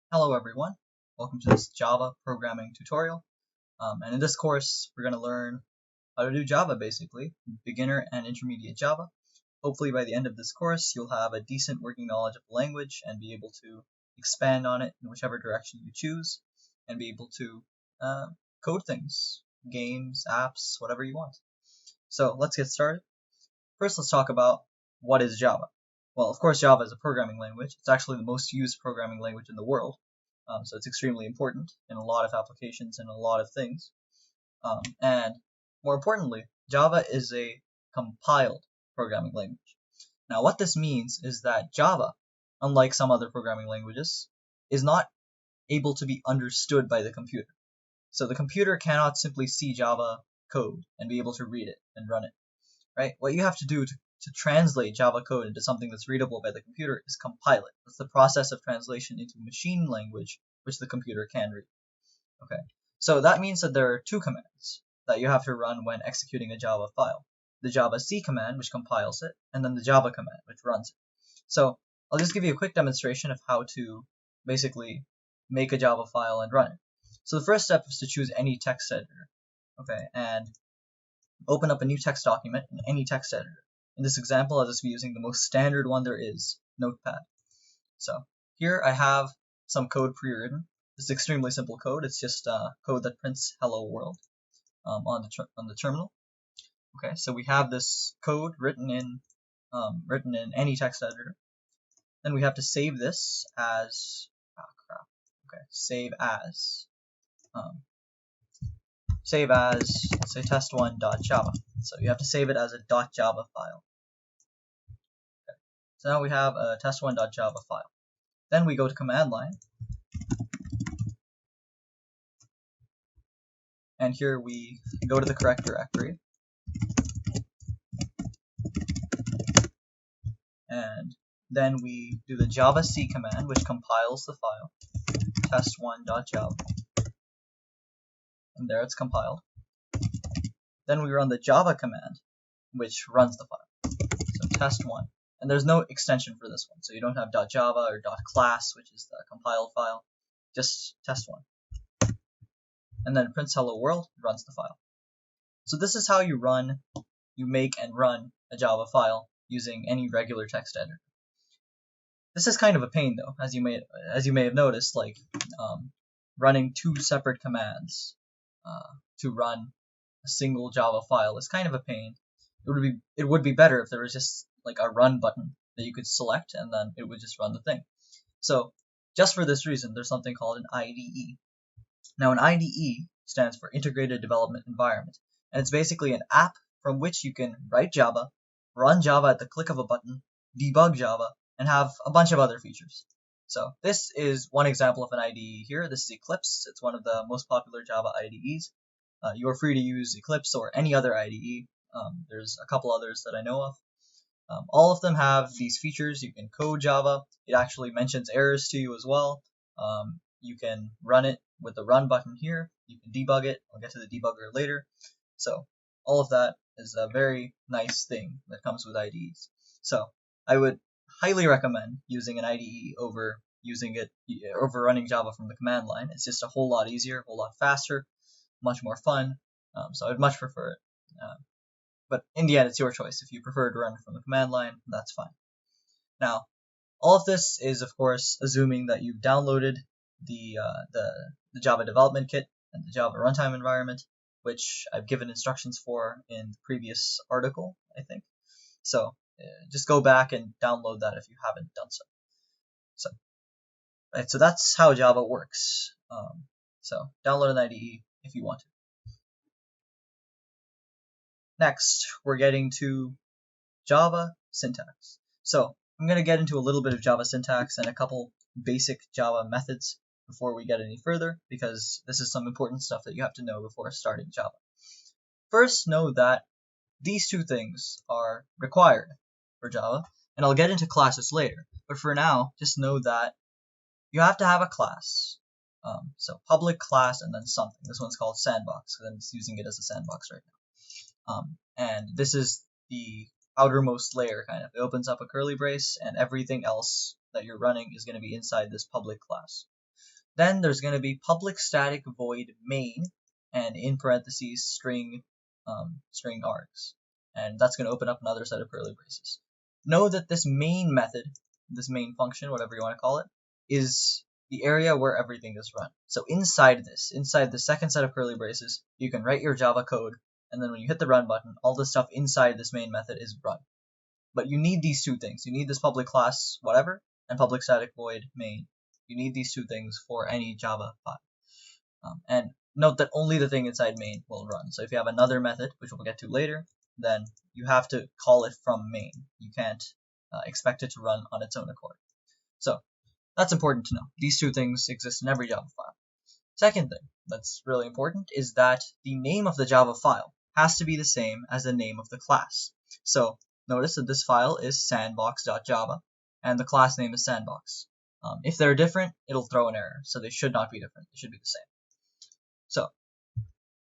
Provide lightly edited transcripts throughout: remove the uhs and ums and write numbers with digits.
Hello everyone, welcome to this Java programming tutorial. And in this course, we're going to learn how to do Java basically, beginner and intermediate Java. Hopefully by the end of this course, you'll have a decent working knowledge of the language and be able to expand on it in whichever direction you choose and be able to code things, games, apps, whatever you want. So let's get started. First, let's talk about what is Java. Well, of course, Java is a programming language. It's actually the most used programming language in the world. So it's extremely important in a lot of applications and a lot of things. And more importantly, Java is a compiled programming language. Now, what this means is that Java, unlike some other programming languages, is not able to be understood by the computer. So the computer cannot simply see Java code and be able to read it and run it, right? What you have to do to translate Java code into something that's readable by the computer is compile it. That's the process of translation into machine language, which the computer can read. Okay, so that means that there are two commands that you have to run when executing a Java file. The Javac command, which compiles it, and then the Java command, which runs it. So I'll just give you a quick demonstration of how to basically make a Java file and run it. So the first step is to choose any text editor, okay, and open up a new text document in any text editor. In this example, I'll just be using the most standard one there is, Notepad. So here I have some code pre-written. This is extremely simple code. It's just code that prints hello world on the terminal. Okay, so we have this code written in any text editor. Then we have to save this as save as let's say test1.java. So you have to save it as a .java file. Okay. So now we have a test1.java file. Then we go to command line, and here we go to the correct directory, and then we do the Javac command, which compiles the file, test1.java, and there it's compiled. Then we run the Java command, which runs the file, so test1. And there's no extension for this one, so you don't have .java or .class, which is the compiled file, just test1. And then prints hello world, runs the file. So this is how you make and run a Java file using any regular text editor. This is kind of a pain though, as you may have noticed, like running two separate commands to run a single Java file is kind of a pain. It would be better if there was just like a run button that you could select and then it would just run the thing. So just for this reason, there's something called an IDE. Now an IDE stands for Integrated Development Environment, and it's basically an app from which you can write Java, run Java at the click of a button, debug Java, and have a bunch of other features. So this is one example of an IDE here. This is Eclipse. It's one of the most popular Java IDEs. You are free to use Eclipse or any other IDE. There's a couple others that I know of. All of them have these features. You can code Java. It actually mentions errors to you as well. You can run it with the run button here. You can debug it. I'll get to the debugger later. So all of that is a very nice thing that comes with IDEs. So I would highly recommend using an IDE over running Java from the command line. It's just a whole lot easier, a whole lot faster, much more fun. So I'd much prefer it. But in the end, it's your choice. If you prefer to run from the command line, that's fine. Now, all of this is, of course, assuming that you've downloaded the Java development kit and the Java runtime environment, which I've given instructions for in the previous article, I think. So just go back and download that if you haven't done so. So that's how Java works. So download an IDE if you want to. Next, we're getting to Java syntax. So I'm going to get into a little bit of Java syntax and a couple basic Java methods before we get any further, because this is some important stuff that you have to know before starting Java. First, know that these two things are required for Java, and I'll get into classes later. But for now, just know that you have to have a class. So public class and then something. This one's called sandbox because I'm just using it as a sandbox right now. And this is the outermost layer, kind of. It opens up a curly brace, and everything else that you're running is going to be inside this public class. Then there's going to be public static void main, and in parentheses string args, and that's going to open up another set of curly braces. Know that this main method, this main function, whatever you want to call it, is the area where everything is run. So inside the second set of curly braces, you can write your Java code, and then when you hit the run button, all the stuff inside this main method is run. But you need these two things. You need this public class whatever and public static void main. You need these two things for any Java file. And note that only the thing inside main will run. So if you have another method, which we'll get to later, then you have to call it from main. You can't expect it to run on its own accord. So that's important to know. These two things exist in every Java file. Second thing that's really important is that the name of the Java file has to be the same as the name of the class. So notice that this file is sandbox.java, and the class name is sandbox. If they're different, it'll throw an error, so they should not be different. They should be the same. So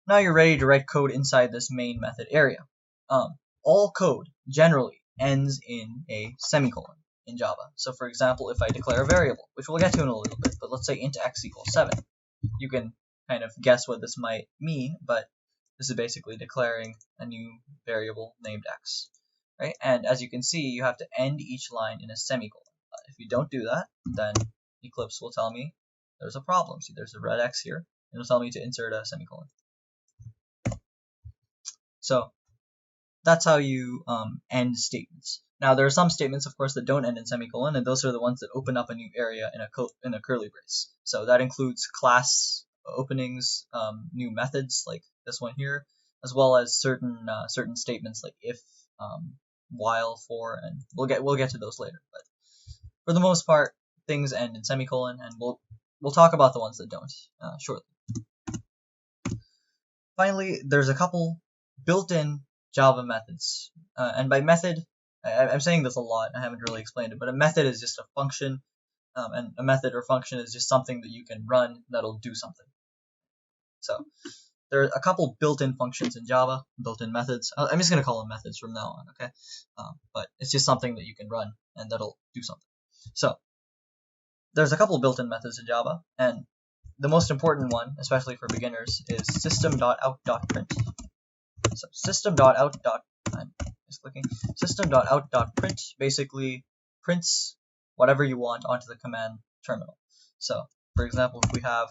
now you're ready to write code inside this main method area. All code generally ends in a semicolon in Java. So for example, if I declare a variable, which we'll get to in a little bit, but let's say int x equals 7, you can kind of guess what this might mean, but this is basically declaring a new variable named x, right? And as you can see, you have to end each line in a semicolon. If you don't do that, then Eclipse will tell me there's a problem. See, there's a red x here. It'll tell me to insert a semicolon. So that's how you end statements. Now there are some statements, of course, that don't end in semicolon, and those are the ones that open up a new area in a curly brace. So that includes class openings, new methods like this one here, as well as certain statements like if, while, for, and we'll get to those later. But for the most part, things end in semicolon, and we'll talk about the ones that don't shortly. Finally, there's a couple built-in Java methods, and by method, I'm saying this a lot, I haven't really explained it, but a method is just a function, and a method or function is just something that you can run that'll do something. So there are a couple built-in functions in Java, built-in methods. I'm just going to call them methods from now on, okay? But it's just something that you can run and that'll do something. So there's a couple built-in methods in Java, and the most important one, especially for beginners, is system.out.print. So system.out.print basically prints whatever you want onto the command terminal. So for example, if we have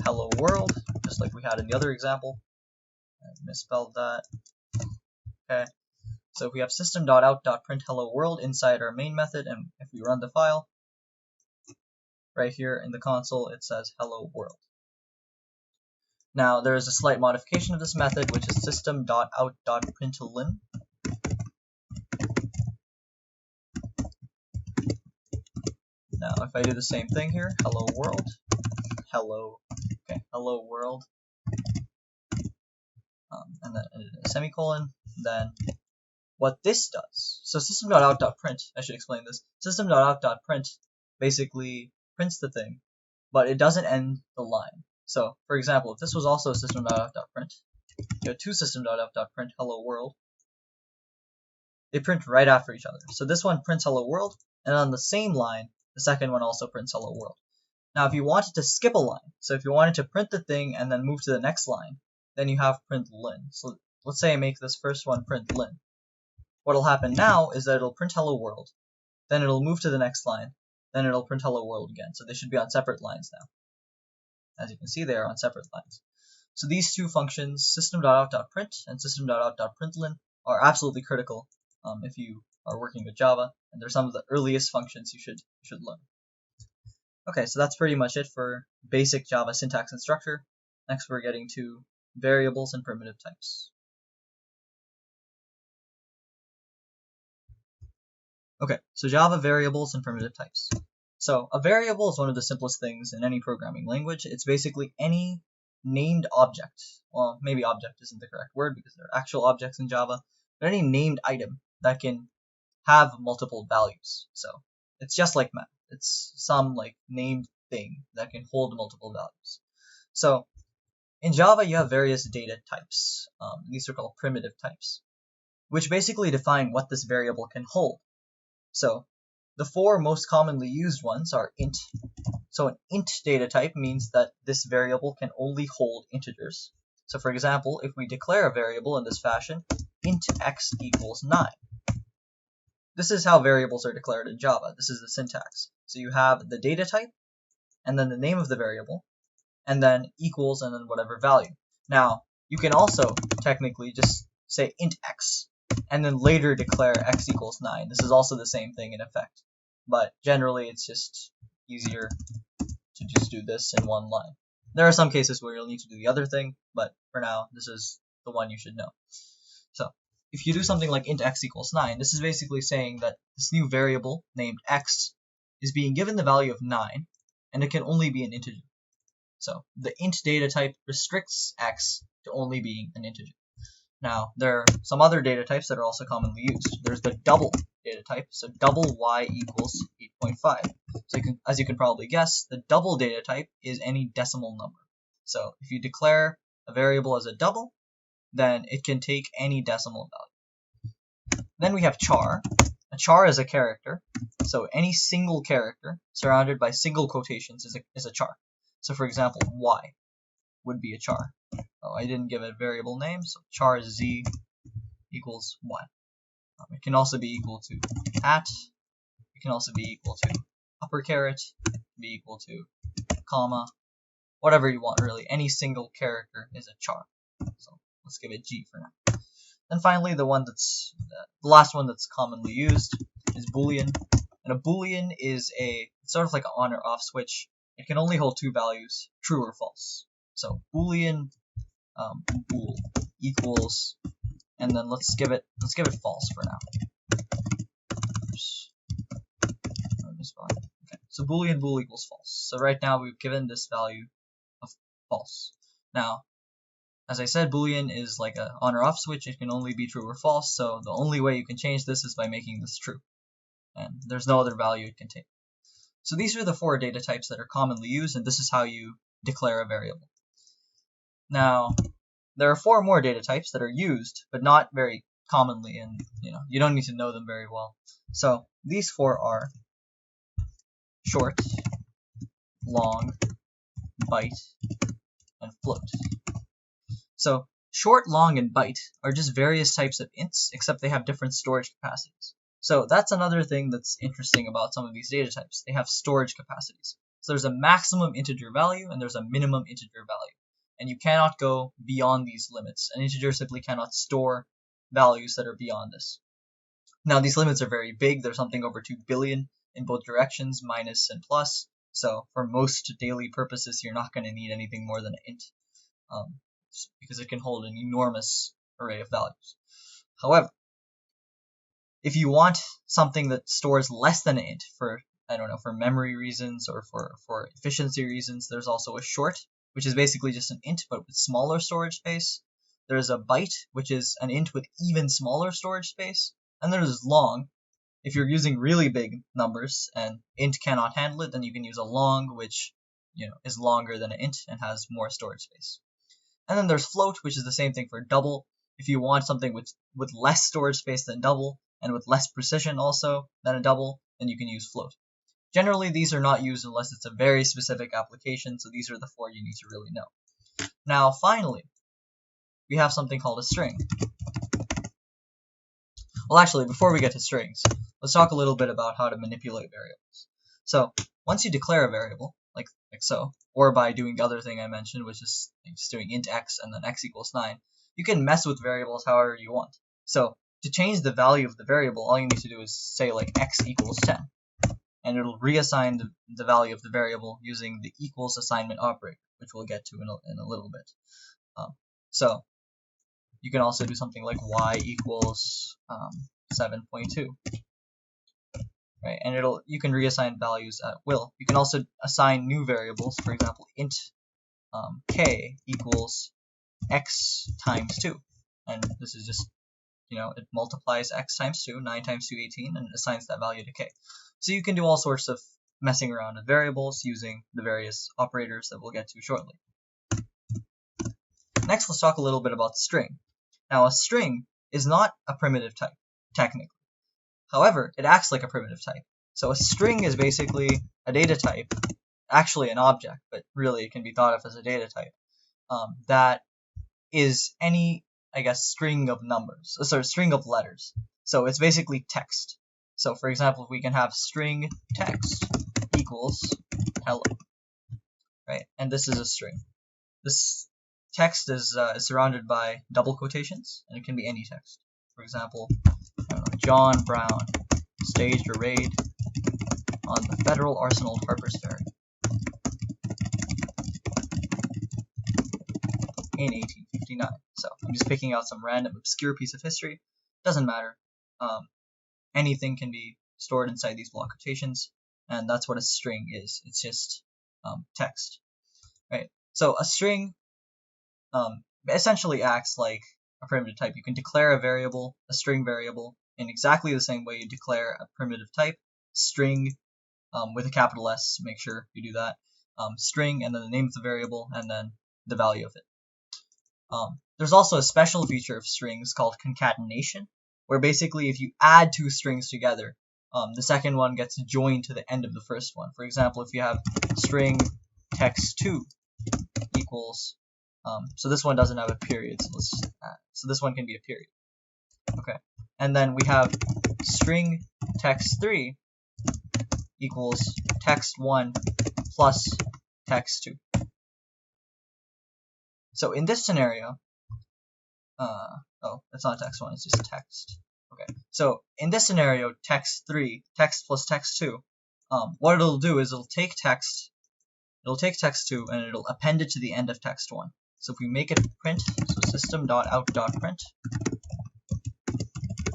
hello world, just like we had in the other example, I misspelled that. Okay, so if we have system.out.print hello world inside our main method, and if we run the file, right here in the console it says hello world. Now there is a slight modification of this method, which is system.out.println. Now if I do the same thing here, hello world, hello world, and then a semicolon, then what this does, so system.out.print, I should explain this, system.out.print basically prints the thing, but it doesn't end the line. So for example, if this was also system.out.print, you have two system.out.print hello world, they print right after each other. So this one prints hello world, and on the same line, the second one also prints hello world. Now if you wanted to skip a line, so if you wanted to print the thing and then move to the next line, then you have println. So let's say I make this first one println. What'll happen now is that it'll print hello world, then it'll move to the next line, then it'll print hello world again. So they should be on separate lines now. As you can see, they are on separate lines. So these two functions, system.out.print and system.out.println, are absolutely critical if you are working with Java, and they're some of the earliest functions you should learn. Okay, so that's pretty much it for basic Java syntax and structure. Next we're getting to variables and primitive types. Okay, so Java variables and primitive types. So a variable is one of the simplest things in any programming language. It's basically any named object. Well, maybe object isn't the correct word because there are actual objects in Java, but any named item that can have multiple values. So it's just like math. It's some like named thing that can hold multiple values. So in Java, you have various data types. These are called primitive types, which basically define what this variable can hold. So the four most commonly used ones are int, So an int data type means that this variable can only hold integers. So for example, if we declare a variable in this fashion, int x equals 9. This is how variables are declared in Java. This is the syntax. So you have the data type, and then the name of the variable, and then equals, and then whatever value. Now, you can also technically just say int x, and then later declare x equals 9. This is also the same thing in effect, but generally it's just easier to just do this in one line. There are some cases where you'll need to do the other thing, but for now, this is the one you should know. So, if you do something like int x equals 9, this is basically saying that this new variable named x is being given the value of 9, and it can only be an integer. So, the int data type restricts x to only being an integer. Now, there are some other data types that are also commonly used. There's the double data type, so double y equals 8.5. So as you can probably guess, the double data type is any decimal number. So if you declare a variable as a double, then it can take any decimal value. Then we have char. A char is a character, so any single character surrounded by single quotations is a char. So for example, y would be a char. Oh, I didn't give it a variable name, so char is z equals y. It can also be equal to at. It can also be equal to upper caret, be equal to comma, whatever you want really. Any single character is a char. So let's give it g for now. Then finally, the last one that's commonly used is Boolean. And a Boolean is it's sort of like an on or off switch. It can only hold two values, true or false. So Boolean bool equals, and then let's give it false for now. Oops. Okay. So Boolean bool equals false. So right now we've given this value of false. Now, as I said, Boolean is like an on or off switch. It can only be true or false. So the only way you can change this is by making this true, and there's no other value it can take. So these are the 4 data types that are commonly used, and this is how you declare a variable. Now, there are 4 more data types that are used, but not very commonly, and you don't need to know them very well. So these 4 are short, long, byte, and float. So short, long, and byte are just various types of ints, except they have different storage capacities. So that's another thing that's interesting about some of these data types. They have storage capacities. So there's a maximum integer value and there's a minimum integer value. And you cannot go beyond these limits. An integer simply cannot store values that are beyond this. Now these limits are very big. There's something over 2 billion in both directions, minus and plus. So for most daily purposes, you're not going to need anything more than an int, because it can hold an enormous array of values. However, if you want something that stores less than an int for memory reasons or for efficiency reasons, there's also a short, which is basically just an int but with smaller storage space. There's a byte, which is an int with even smaller storage space. And there's long. If you're using really big numbers and int cannot handle it, then you can use a long, which is longer than an int and has more storage space. And then there's float, which is the same thing for double. If you want something with less storage space than double, and with less precision also than a double, then you can use float. Generally, these are not used unless it's a very specific application, so these are the 4 you need to really know. Now, finally, we have something called a string. Well, actually, before we get to strings, let's talk a little bit about how to manipulate variables. So, once you declare a variable, like so, or by doing the other thing I mentioned, which is just doing int x and then x equals 9, you can mess with variables however you want. So, to change the value of the variable, all you need to do is say like x equals 10. And it'll reassign the value of the variable using the equals assignment operator, which we'll get to in a little bit. So you can also do something like y equals 7.2. Right? And you can reassign values at will. You can also assign new variables, for example, int k equals x times 2. And this is just it multiplies x times 2, 9 times 2, 18, and assigns that value to k. So you can do all sorts of messing around with variables using the various operators that we'll get to shortly. Next, let's talk a little bit about string. Now, a string is not a primitive type, technically. However, it acts like a primitive type. So a string is basically a data type actually an object, but really it can be thought of as a data type, that is any, I guess, string of numbers, string of letters. So it's basically text. So for example, we can have string text equals hello, right? And this is a string. This text is surrounded by double quotations, and it can be any text. For example, I don't know, John Brown staged a raid on the Federal Arsenal at Harper's Ferry in 1859. So I'm just picking out some random obscure piece of history. Doesn't matter. Anything can be stored inside these block quotations, and that's what a string is. It's just text, right? So a string essentially acts like a primitive type. You can declare a variable, a string variable, in exactly the same way you declare a primitive type, string with a capital S. Make sure you do that. String, and then the name of the variable, and then the value of it. There's also a special feature of strings called concatenation, where basically if you add two strings together, the second one gets joined to the end of the first one. For example, if you have string text2 equals, so this one doesn't have a period, so let's just add. So this one can be a period. Okay, and then we have string text3 equals text1 plus text2. So in this scenario, oh, it's not text1, it's just text. Okay, so in this scenario, text3, text plus text2, what it'll do is it'll take text2 and it'll append it to the end of text1. So if we make it print, so system.out.print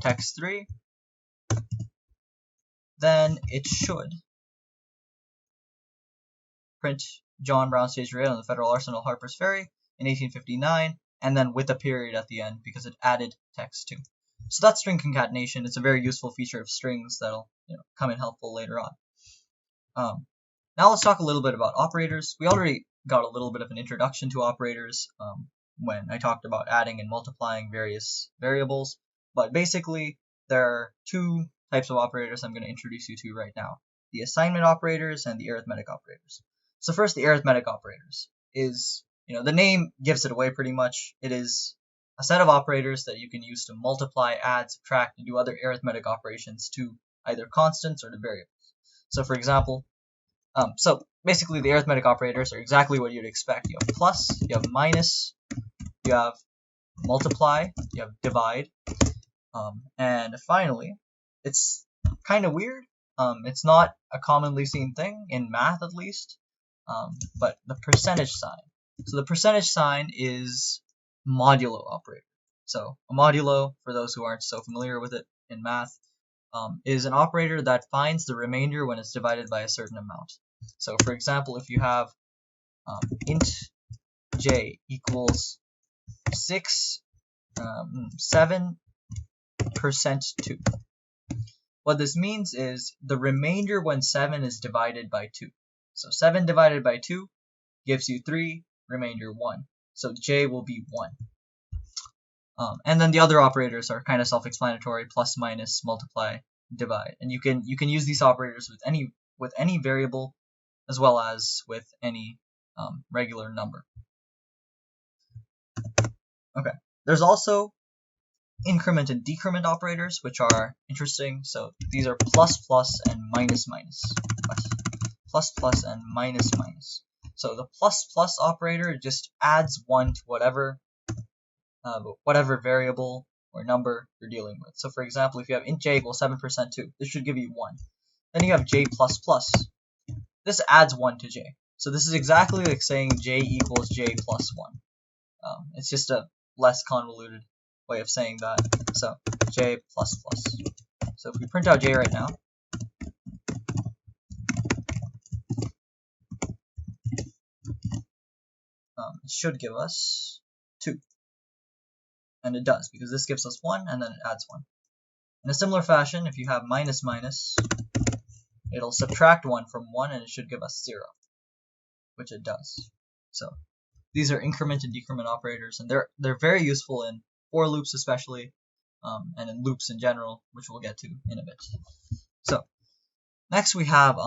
text3, then it should print John Brown staged a raid on the Federal Arsenal at Harper's Ferry in 1859, and then with a period at the end because it added text2. So that's string concatenation. It's a very useful feature of strings that'll come in helpful later on. Now let's talk a little bit about operators. We already got a little bit of an introduction to operators when I talked about adding and multiplying various variables, but basically there are two types of operators I'm going to introduce you to right now: the assignment operators and the arithmetic operators. So first, the arithmetic operators is, the name gives it away pretty much. It is a set of operators that you can use to multiply, add, subtract, and do other arithmetic operations to either constants or to variables. So for example, so basically the arithmetic operators are exactly what you'd expect. You have plus, you have minus, you have multiply, you have divide, and finally, it's kind of weird. It's not a commonly seen thing, in math at least, but the percentage sign. So the percentage sign is modulo operator. So a modulo, for those who aren't so familiar with it in math, is an operator that finds the remainder when it's divided by a certain amount. So for example, if you have int j equals 7% 2. What this means is the remainder when 7 is divided by 2. So 7 divided by 2 gives you 3, remainder 1. So j will be 1. And then the other operators are kind of self-explanatory: plus, minus, multiply, divide. And you can use these operators with any variable as well as with any regular number. Okay. There's also increment and decrement operators, which are interesting. So these are plus plus and minus minus. Plus plus and minus minus. So the plus plus operator just adds 1 to whatever variable or number you're dealing with. So for example, if you have int j equals 7% 2, this should give you 1. Then you have j plus plus. This adds 1 to j. So this is exactly like saying j equals j plus 1. It's just a less convoluted way of saying that. So j plus plus. So if we print out j right now, it should give us 2. And it does, because this gives us 1 and then it adds 1. In a similar fashion, if you have minus minus, it'll subtract 1 from 1 and it should give us 0, which it does. So these are increment and decrement operators, and they're very useful in for loops especially, and in loops in general, which we'll get to in a bit. So Next we have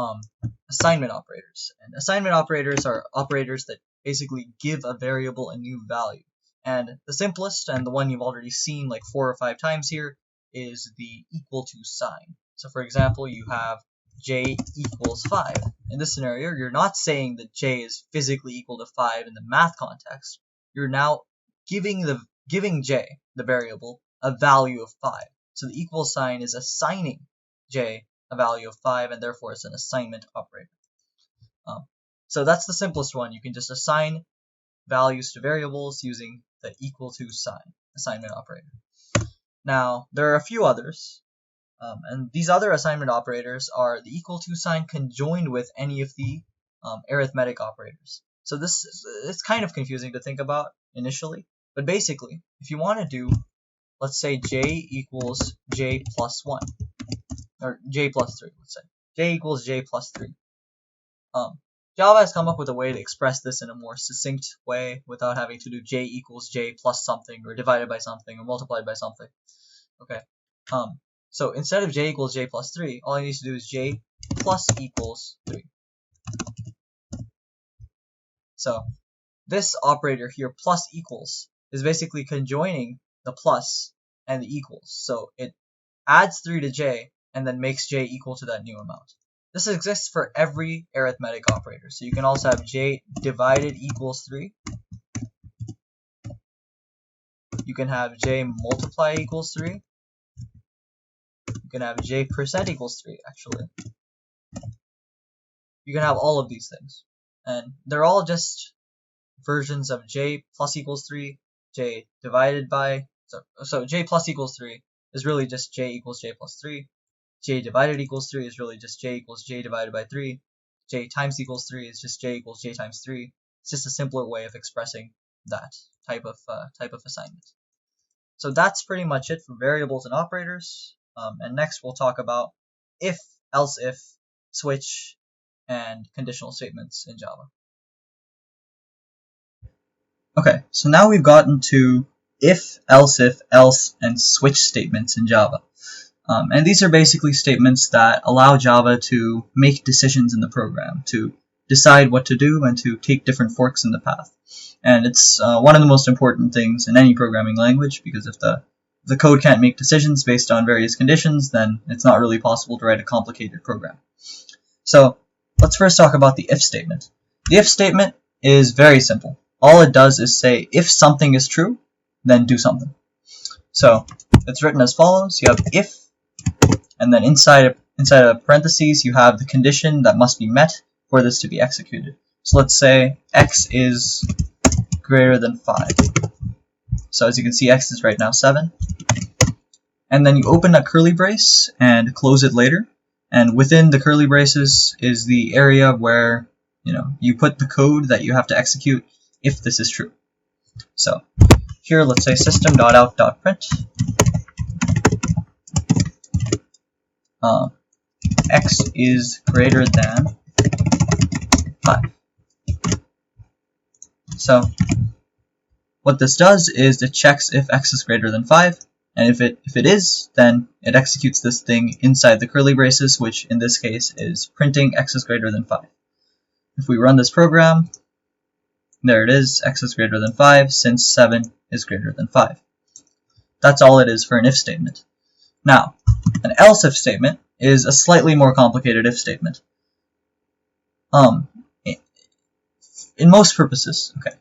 assignment operators. And assignment operators are operators that basically give a variable a new value. And the simplest, and the one you've already seen like 4 or 5 times here, is the equal to sign. So for example, you have j equals 5. In this scenario, you're not saying that j is physically equal to 5 in the math context. You're now giving j, the variable, a value of 5. So the equal sign is assigning j a value of 5, and therefore it's an assignment operator. So that's the simplest one. You can just assign values to variables using the equal to sign, assignment operator. Now, there are a few others, and these other assignment operators are the equal to sign conjoined with any of the arithmetic operators. So it's kind of confusing to think about initially, but basically, if you want to do, let's say j equals j plus 1, or j plus 3, let's say. J equals j plus 3. Java has come up with a way to express this in a more succinct way without having to do j equals j plus something, or divided by something, or multiplied by something. Okay. So instead of j equals j plus 3, all I need to do is j plus equals 3. So this operator here, plus equals, is basically conjoining the plus and the equals. So it adds 3 to j, and then makes j equal to that new amount. This exists for every arithmetic operator. So you can also have j divided equals 3. You can have j multiply equals 3. You can have j percent equals 3, actually. You can have all of these things. And they're all just versions of j plus equals 3, j divided by, so j plus equals 3 is really just j equals j plus 3. J divided equals 3 is really just j equals j divided by 3. J times equals 3 is just j equals j times 3. It's just a simpler way of expressing that type of assignment. So that's pretty much it for variables and operators. And next we'll talk about if, else if, switch, and conditional statements in Java. Okay, so now we've gotten to if, else, and switch statements in Java. And these are basically statements that allow Java to make decisions in the program, to decide what to do and to take different forks in the path. And it's one of the most important things in any programming language, because if the code can't make decisions based on various conditions, then it's not really possible to write a complicated program. So let's first talk about the if statement. The if statement is very simple. All it does is say if something is true, then do something. So it's written as follows. You have if, and then inside of parentheses you have the condition that must be met for this to be executed. So let's say x is greater than 5. So as you can see, x is right now 7. And then you open a curly brace and close it later. And within the curly braces is the area where you put the code that you have to execute if this is true. So here let's say system.out.print x is greater than 5. So what this does is it checks if x is greater than 5, and if it is, then it executes this thing inside the curly braces, which in this case is printing x is greater than 5. If we run this program, there it is, x is greater than 5, since 7 is greater than 5. That's all it is for an if statement. Now, an else if statement is a slightly more complicated if statement. In most purposes, okay,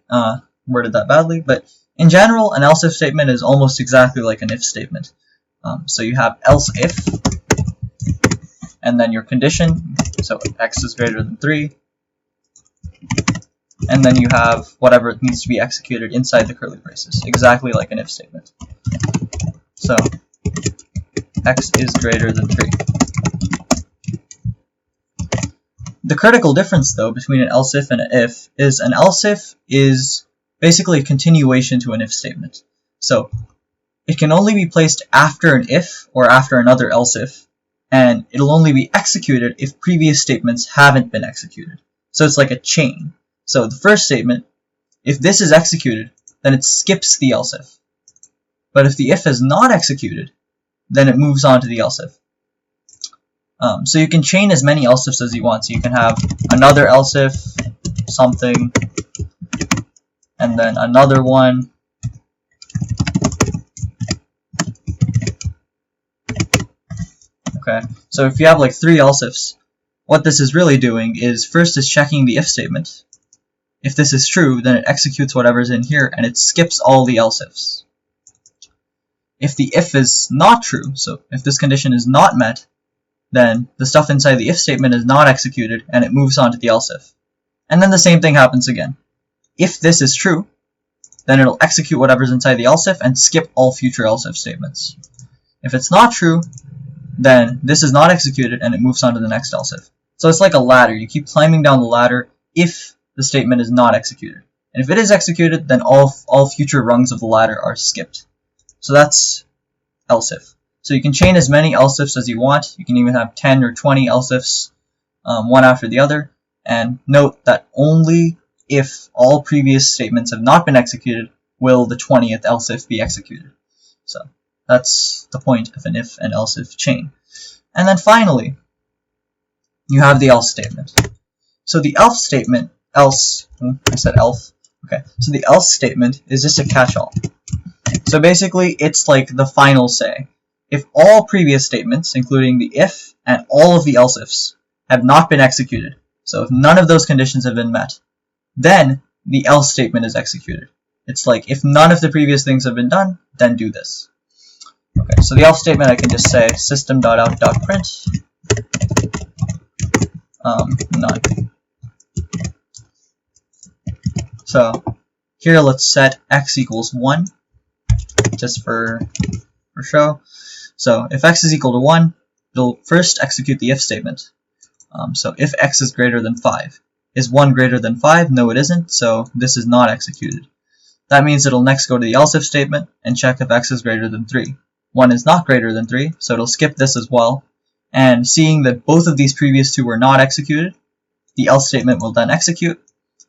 worded that badly, but in general, an else if statement is almost exactly like an if statement. So you have else if, and then your condition, so x is greater than 3, and then you have whatever needs to be executed inside the curly braces, exactly like an if statement. So x is greater than 3. The critical difference, though, between an else if and an if is an else if is basically a continuation to an if statement. So it can only be placed after an if or after another else if, and it'll only be executed if previous statements haven't been executed. So it's like a chain. So the first statement, if this is executed, then it skips the else if. But if the if is not executed, then it moves on to the else if. So you can chain as many else ifs as you want. So you can have another else if something, and then another one, okay? So if you have like 3 else ifs, what this is really doing is first is checking the if statement. If this is true, then it executes whatever's in here and it skips all the else ifs. If the if is not true, so if this condition is not met, then the stuff inside the if statement is not executed and it moves on to the else if. And then the same thing happens again. If this is true, then it'll execute whatever's inside the else if and skip all future else if statements. If it's not true, then this is not executed and it moves on to the next else if. So it's like a ladder. You keep climbing down the ladder if the statement is not executed. And if it is executed, then all future rungs of the ladder are skipped. So that's else if. So you can chain as many else ifs as you want. You can even have 10 or 20 else ifs, one after the other. And note that only if all previous statements have not been executed will the 20th else if be executed. So that's the point of an if and else if chain. And then finally, you have the else statement. So the else statement, Okay, so the else statement is just a catch-all. So basically, it's like the final say. If all previous statements, including the if and all of the else ifs, have not been executed, so if none of those conditions have been met, then the else statement is executed. It's like, if none of the previous things have been done, then do this. Okay, so the else statement, I can just say system.out.print none. So here let's set x equals 1, just for show. So if x is equal to 1, it'll first execute the if statement. So if x is greater than 5. Is 1 greater than 5? No, it isn't, so this is not executed. That means it'll next go to the else if statement and check if x is greater than 3. 1 is not greater than 3, so it'll skip this as well. And seeing that both of these previous two were not executed, the else statement will then execute,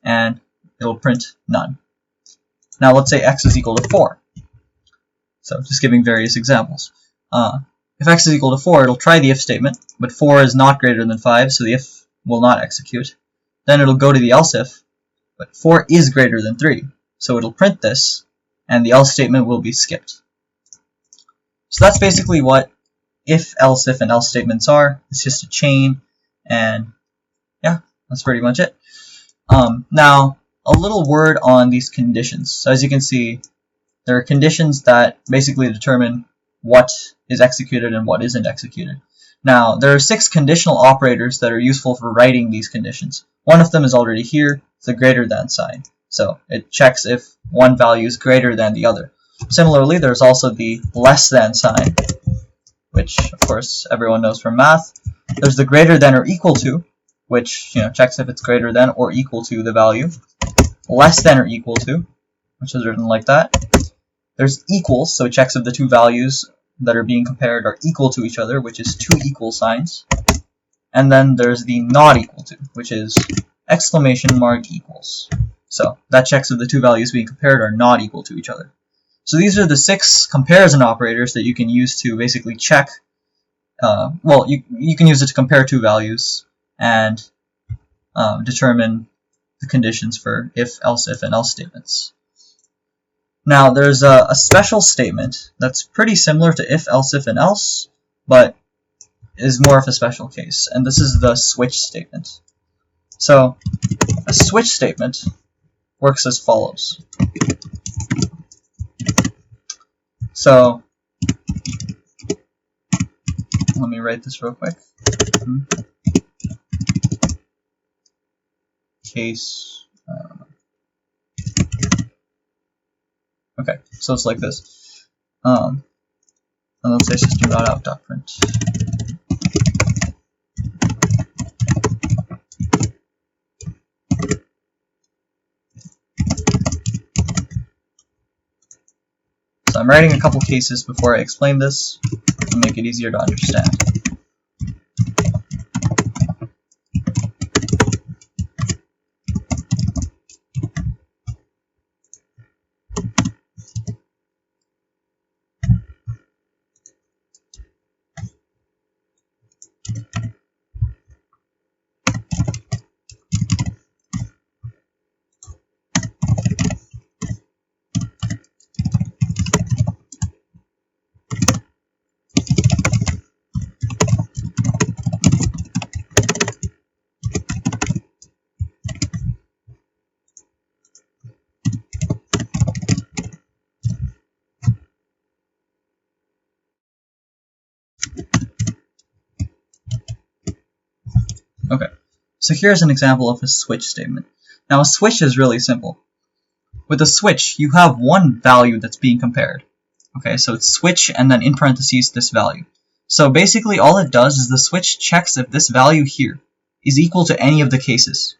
and it'll print none. Now let's say x is equal to 4. So just giving various examples. If x is equal to 4, it'll try the if statement, but 4 is not greater than 5, so the if will not execute. Then it'll go to the else if, but 4 is greater than 3, so it'll print this, and the else statement will be skipped. So that's basically what if, and else statements are. It's just a chain, and yeah, that's pretty much it. Now, a little word on these conditions. So as you can see, there are conditions that basically determine what is executed and what isn't executed. Now, there are 6 conditional operators that are useful for writing these conditions. One of them is already here, the greater than sign. So it checks if one value is greater than the other. Similarly, there's also the less than sign, which of course everyone knows from math. There's the greater than or equal to, which checks if it's greater than or equal to the value. Less than or equal to, which is written like that. There's equals, so it checks if the two values that are being compared are equal to each other, which is 2 equal signs. And then there's the not equal to, which is exclamation mark equals. So that checks if the two values being compared are not equal to each other. So these are the 6 comparison operators that you can use to basically check. Well, you can use it to compare two values and determine the conditions for if, and else statements. Now, there's a special statement that's pretty similar to if, and else, but is more of a special case, and this is the switch statement. So, a switch statement works as follows. So, let me write this real quick. Case. Okay, so it's like this. And let's say system.out.print. So I'm writing a couple cases before I explain this to make it easier to understand. Okay, so here's an example of a switch statement. Now a switch is really simple. With a switch, you have one value that's being compared. Okay, so it's switch and then in parentheses this value. So basically all it does is the switch checks if this value here is equal to any of the cases.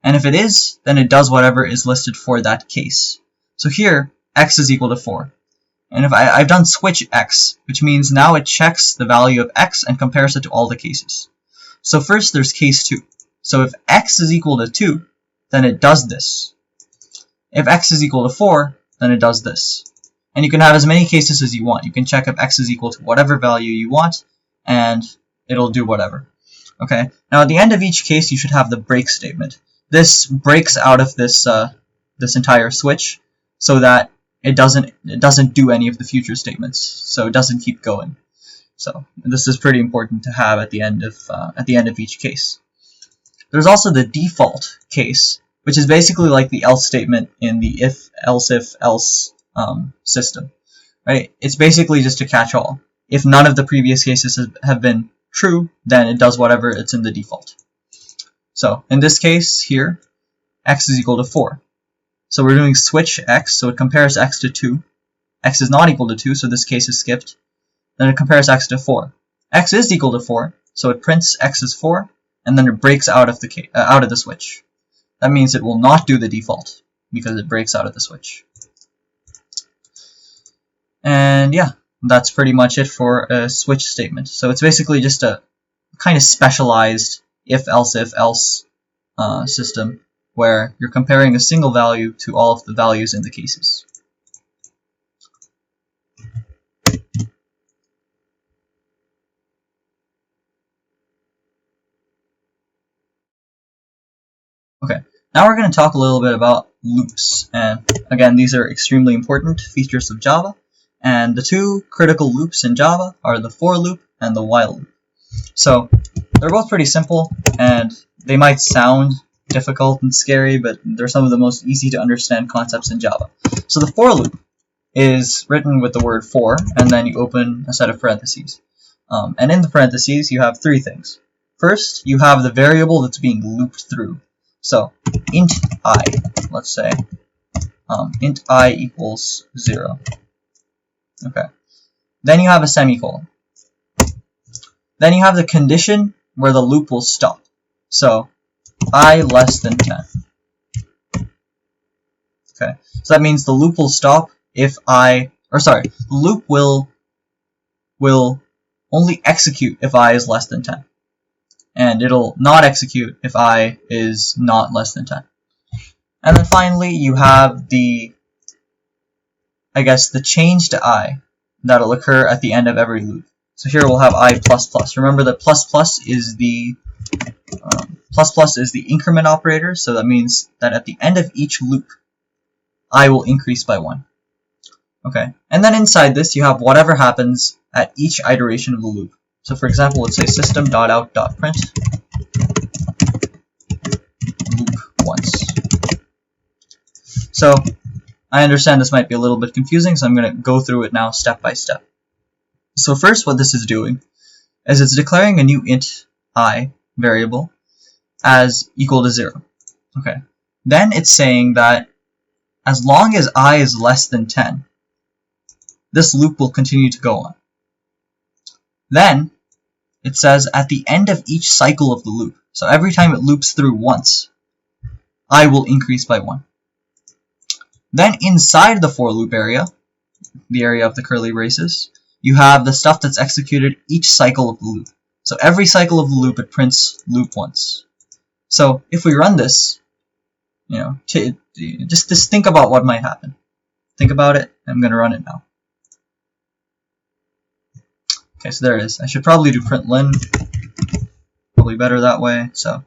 And if it is, then it does whatever is listed for that case. So here, x is equal to 4. And if I've done switch x, which means now it checks the value of x and compares it to all the cases. So first there's case 2. So if x is equal to 2, then it does this. If x is equal to 4, then it does this. And you can have as many cases as you want. You can check if x is equal to whatever value you want, and it'll do whatever. Okay. Now at the end of each case, you should have the break statement. This breaks out of this this entire switch, so that it doesn't do any of the future statements. So it doesn't keep going. So this is pretty important to have at the end of each case. There's also the default case, which is basically like the else statement in the if else system, right? It's basically just a catch-all. If none of the previous cases have been true, then it does whatever it's in the default. So in this case here, x is equal to 4. So we're doing switch x, so it compares x to 2. X is not equal to 2, so this case is skipped. Then it compares x to 4. X is equal to 4, so it prints x is 4, and then it breaks out of the switch. That means it will not do the default because it breaks out of the switch. And yeah, that's pretty much it for a switch statement. So it's basically just a kind of specialized if-else system where you're comparing a single value to all of the values in the cases. Okay, now we're going to talk a little bit about loops. And again, these are extremely important features of Java. And the two critical loops in Java are the for loop and the while loop. So they're both pretty simple, and they might sound difficult and scary, but they're some of the most easy to understand concepts in Java. So the for loop is written with the word for, and then you open a set of parentheses. And in the parentheses, you have three things. First, you have the variable that's being looped through. So int I, let's say, int I equals 0. Okay. Then you have a semicolon. Then you have the condition where the loop will stop. So I less than 10. Okay. So that means the loop will stop if the loop will only execute if I is less than 10. And it'll not execute if I is not less than 10. And then finally you have the change to I that'll occur at the end of every loop. So here we'll have I++. Remember that plus is the increment operator, so that means that at the end of each loop, I will increase by 1. Okay, and then inside this you have whatever happens at each iteration of the loop. So for example, let's say system.out.print loop once. So I understand this might be a little bit confusing, so I'm going to go through it now step by step. So first, what this is doing is it's declaring a new int I variable as equal to 0. Okay. Then it's saying that as long as I is less than 10, this loop will continue to go on. Then it says at the end of each cycle of the loop, so every time it loops through once, I will increase by 1. Then inside the for loop area, the area of the curly braces, you have the stuff that's executed each cycle of the loop. So every cycle of the loop, it prints loop once. So if we run this, just think about what might happen. Think about it. I'm going to run it now. Okay, so there it is. I should probably do println. Probably better that way, so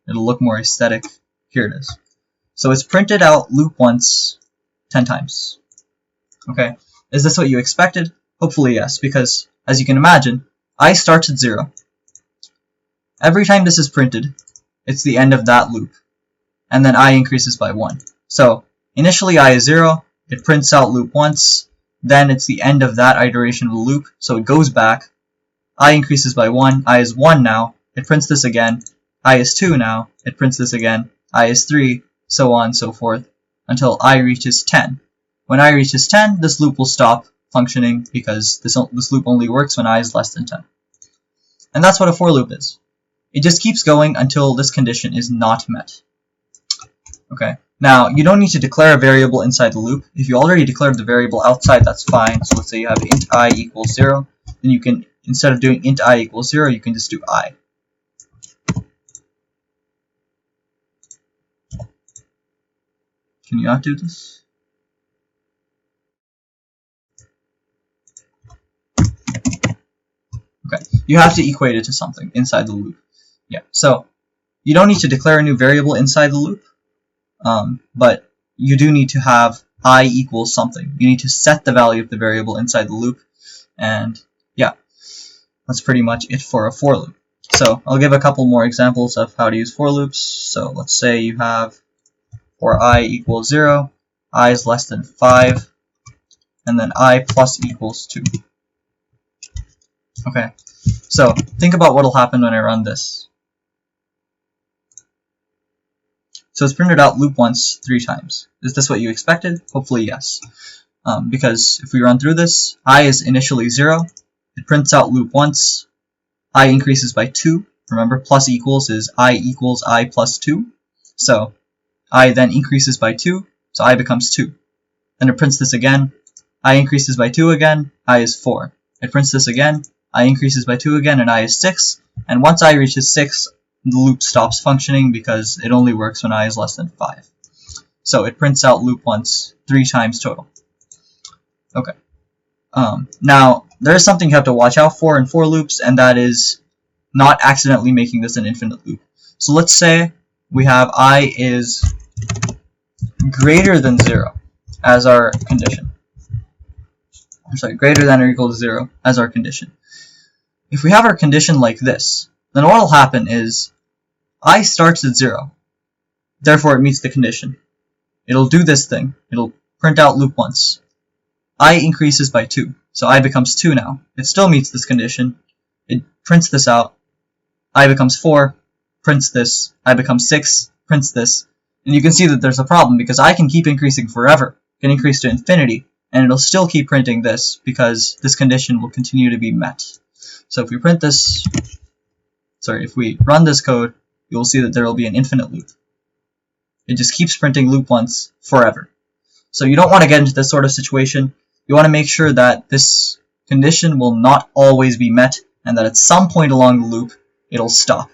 it'll look more aesthetic. Here it is. So it's printed out loop once 10 times. Okay, is this what you expected? Hopefully yes, because as you can imagine, I starts at 0. Every time this is printed, it's the end of that loop, and then I increases by 1. So initially I is 0, it prints out loop once, then it's the end of that iteration of the loop, so it goes back, I increases by 1, I is 1 now, it prints this again, I is 2 now, it prints this again, I is 3, so on and so forth, until I reaches 10. When I reaches 10, this loop will stop functioning because this loop only works when I is less than 10. And that's what a for loop is. It just keeps going until this condition is not met. Okay, now you don't need to declare a variable inside the loop. If you already declared the variable outside, that's fine. So let's say you have int I equals 0, then you can, instead of doing int I equals 0, you can just do I. Can you not do this? Okay, you have to equate it to something inside the loop. Yeah, so you don't need to declare a new variable inside the loop, but you do need to have I equals something. You need to set the value of the variable inside the loop, and yeah, that's pretty much it for a for loop. So I'll give a couple more examples of how to use for loops. So let's say you have for I equals 0, I is less than 5, and then I plus equals 2. Okay, so think about what will happen when I run this. So it's printed out loop once 3 times. Is this what you expected? Hopefully yes. Because if we run through this, I is initially 0, it prints out loop once, I increases by 2, remember plus equals is I equals I plus 2, so I then increases by 2, so I becomes 2. Then it prints this again, I increases by 2 again, I is 4. It prints this again, I increases by 2 again, and I is 6, and once I reaches 6, the loop stops functioning because it only works when I is less than 5. So it prints out loop once 3 times total. Okay. Now, there is something you have to watch out for in for loops, and that is not accidentally making this an infinite loop. So let's say we have I is greater than 0 as our condition. I'm sorry, greater than or equal to 0 as our condition. If we have our condition like this, then what will happen is I starts at 0, therefore it meets the condition. It'll do this thing, it'll print out loop once. I increases by 2, so I becomes 2 now. It still meets this condition. It prints this out. I becomes 4, prints this. I becomes 6, prints this. And you can see that there's a problem because I can keep increasing forever. It can increase to infinity, and it'll still keep printing this because this condition will continue to be met. So if we print this, if we run this code, you'll see that there will be an infinite loop. It just keeps printing loop once forever. So you don't want to get into this sort of situation. You want to make sure that this condition will not always be met and that at some point along the loop it'll stop.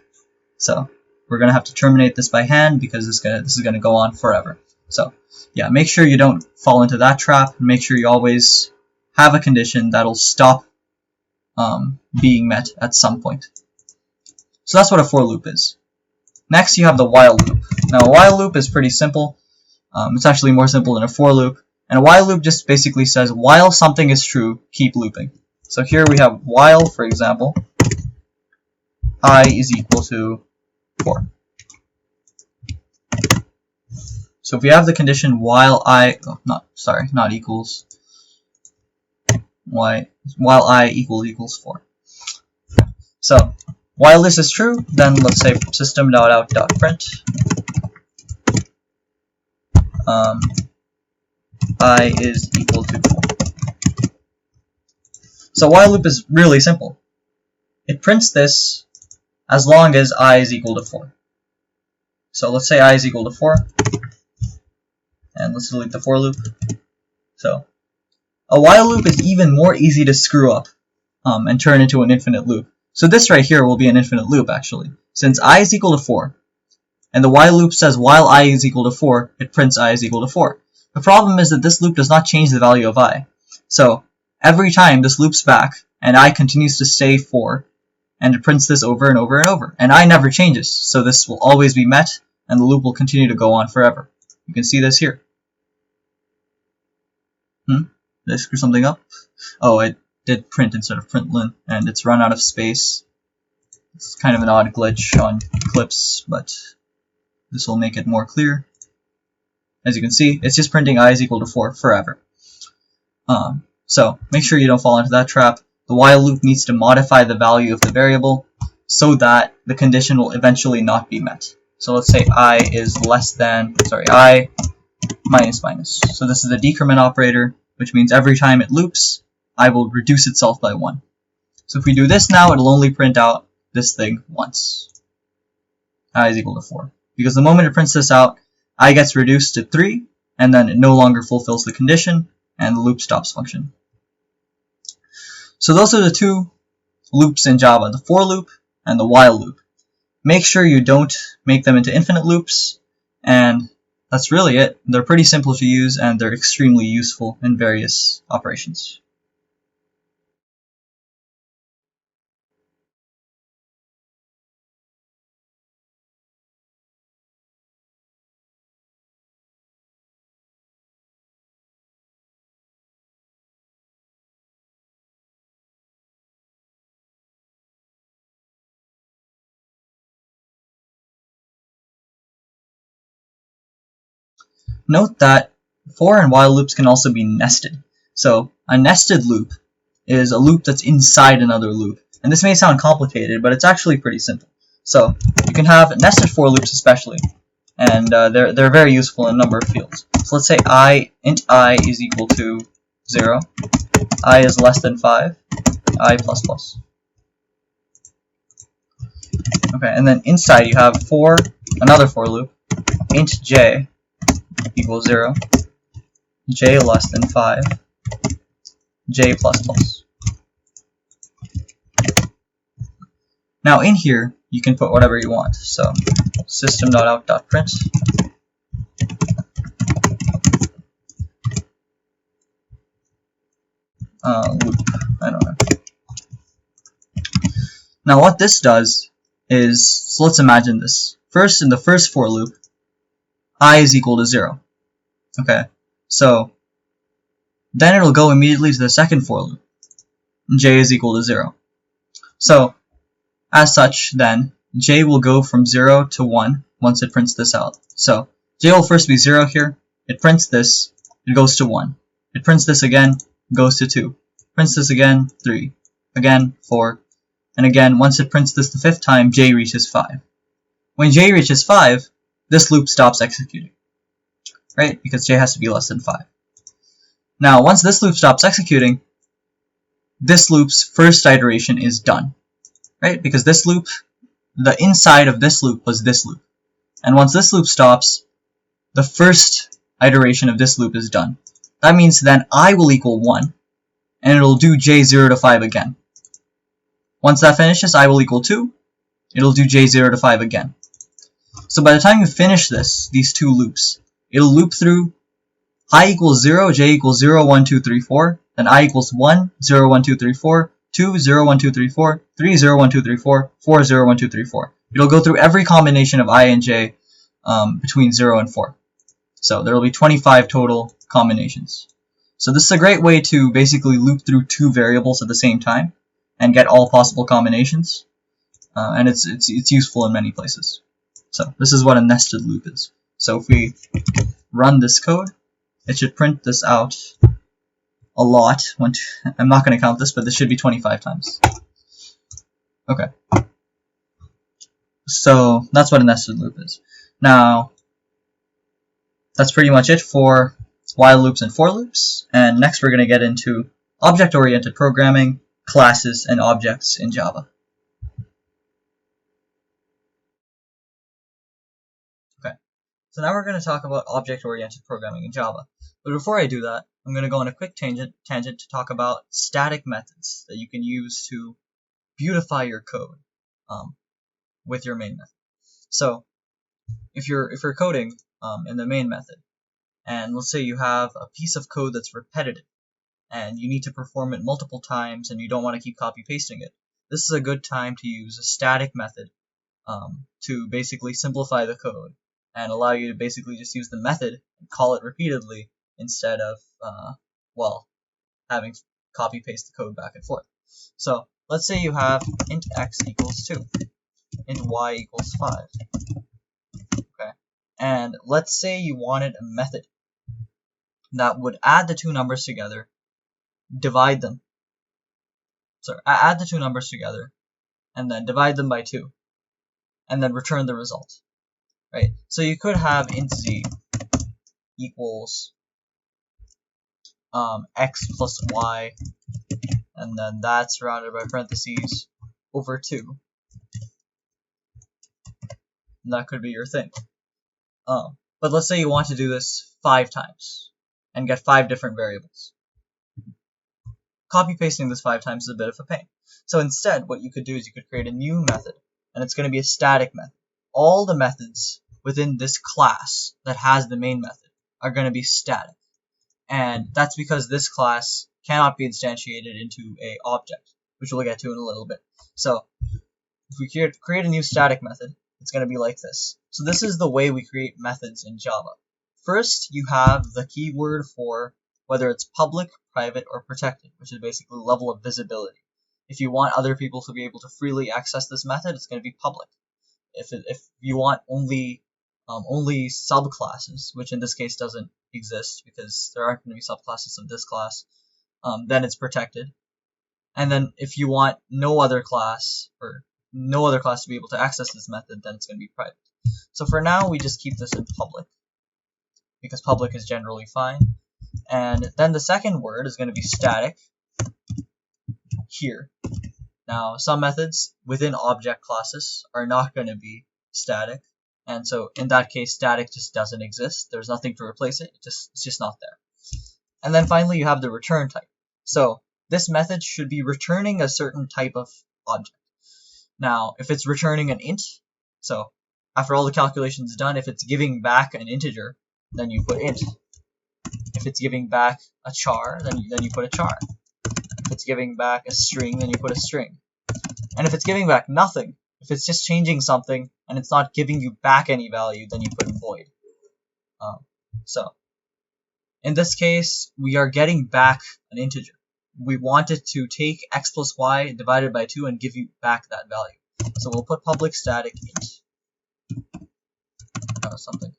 So we're going to have to terminate this by hand because this is going to go on forever. So yeah, make sure you don't fall into that trap. Make sure you always have a condition that'll stop being met at some point. So that's what a for loop is. Next you have the while loop. Now a while loop is pretty simple. It's actually more simple than a for loop. And a while loop just basically says while something is true, keep looping. So here we have while, for example, I is equal to 4. So if we have the condition while I, not equals, while I equals 4. So while this is true, then let's say system.out.print I is equal to 4. So while loop is really simple. It prints this as long as I is equal to 4. So let's say I is equal to 4, and let's delete the for loop. So a while loop is even more easy to screw up and turn into an infinite loop. So this right here will be an infinite loop actually, since I is equal to 4, and the while loop says while I is equal to 4, it prints I is equal to 4. The problem is that this loop does not change the value of I. So every time this loops back, and I continues to stay 4, and it prints this over and over and over, and I never changes, so this will always be met, and the loop will continue to go on forever. You can see this here. Did I screw something up? Oh, I did print instead of println, and it's run out of space. It's kind of an odd glitch on Eclipse, but this will make it more clear. As you can see, it's just printing I is equal to 4 forever. So make sure you don't fall into that trap. The while loop needs to modify the value of the variable so that the condition will eventually not be met. So let's say I minus minus. So this is the decrement operator, which means every time it loops, I will reduce itself by 1. So if we do this now, it'll only print out this thing once. I is equal to 4. Because the moment it prints this out, I gets reduced to 3, and then it no longer fulfills the condition, and the loop stops function. So those are the two loops in Java, the for loop and the while loop. Make sure you don't make them into infinite loops, and that's really it. They're pretty simple to use, and they're extremely useful in various operations. Note that for and while loops can also be nested. So a nested loop is a loop that's inside another loop. And this may sound complicated, but it's actually pretty simple. So you can have nested for loops especially, and they're very useful in a number of fields. So let's say int I is equal to 0, I is less than 5, I plus plus. Okay, and then inside you have another for loop, int j equals 0, j less than 5, j plus plus. Now in here, you can put whatever you want. So system.out.print loop, I don't know. Now what this does is, so let's imagine this. First, in the first for loop, I is equal to 0. Okay, so then it'll go immediately to the second for loop. J is equal to 0. So, as such, then, j will go from 0 to 1 once it prints this out. So, j will first be 0 here, it prints this, it goes to 1. It prints this again, goes to 2. Prints this again, 3. Again, 4. And again, once it prints this the 5th time, j reaches 5. When j reaches 5, this loop stops executing, right? Because j has to be less than 5. Now, once this loop stops executing, this loop's first iteration is done, right? Because this loop, the inside of this loop was this loop. And once this loop stops, the first iteration of this loop is done. That means then I will equal 1, and it'll do j 0 to 5 again. Once that finishes, I will equal 2, it'll do j 0 to 5 again. So by the time you finish these two loops, it'll loop through I equals 0, j equals 0, 1, 2, 3, 4, then I equals 1, 0, 1, 2, 3, 4, 2, 0, 1, 2, 3, 4, 3, 0, 1, 2, 3, 4, 4, 0, 1, 2, 3, 4. It'll go through every combination of I and j between 0 and 4. So there will be 25 total combinations. So this is a great way to basically loop through two variables at the same time and get all possible combinations. And it's useful in many places. So this is what a nested loop is. So if we run this code, it should print this out a lot. I'm not going to count this, but this should be 25 times. Okay. So that's what a nested loop is. Now, that's pretty much it for while loops and for loops. And next we're going to get into object-oriented programming, classes, and objects in Java. So now we're going to talk about object-oriented programming in Java. But before I do that, I'm going to go on a quick tangent to talk about static methods that you can use to beautify your code with your main method. So if you're coding in the main method, and let's say you have a piece of code that's repetitive, and you need to perform it multiple times, and you don't want to keep copy-pasting it, this is a good time to use a static method to basically simplify the code and allow you to basically just use the method and call it repeatedly instead of, having to copy-paste the code back and forth. So let's say you have int x equals 2, int y equals 5. Okay, and let's say you wanted a method that would add the two numbers together, divide them. So add the two numbers together, and then divide them by 2. and then return the result, right? So you could have int z equals x plus y, and then that's surrounded by parentheses over 2. And that could be your thing. But let's say you want to do this 5 times and get 5 different variables. Copy pasting this 5 times is a bit of a pain. So instead, what you could do is you could create a new method, and it's going to be a static method. All the methods within this class that has the main method are going to be static. And that's because this class cannot be instantiated into a object, which we'll get to in a little bit. So if we create a new static method, it's going to be like this. So this is the way we create methods in Java. First, you have the keyword for whether it's public, private, or protected, which is basically level of visibility. If you want other people to be able to freely access this method, it's going to be public. If you want only subclasses, which in this case doesn't exist because there aren't going to be subclasses of this class, then it's protected. And then if you want no other class to be able to access this method, then it's going to be private. So for now, we just keep this in public, because public is generally fine. And then the second word is going to be static here. Now, some methods within object classes are not going to be static, and so in that case, static just doesn't exist. There's nothing to replace it. It's just not there. And then finally, you have the return type. So this method should be returning a certain type of object. Now, if it's returning an int, so after all the calculations done, if it's giving back an integer, then you put int. If it's giving back a char, then you put a char. If it's giving back a string, then you put a string. And if it's giving back nothing, if it's just changing something and it's not giving you back any value, then you put void. So in this case, we are getting back an integer. We want it to take x plus y divided by 2 and give you back that value. So we'll put public static int. Something.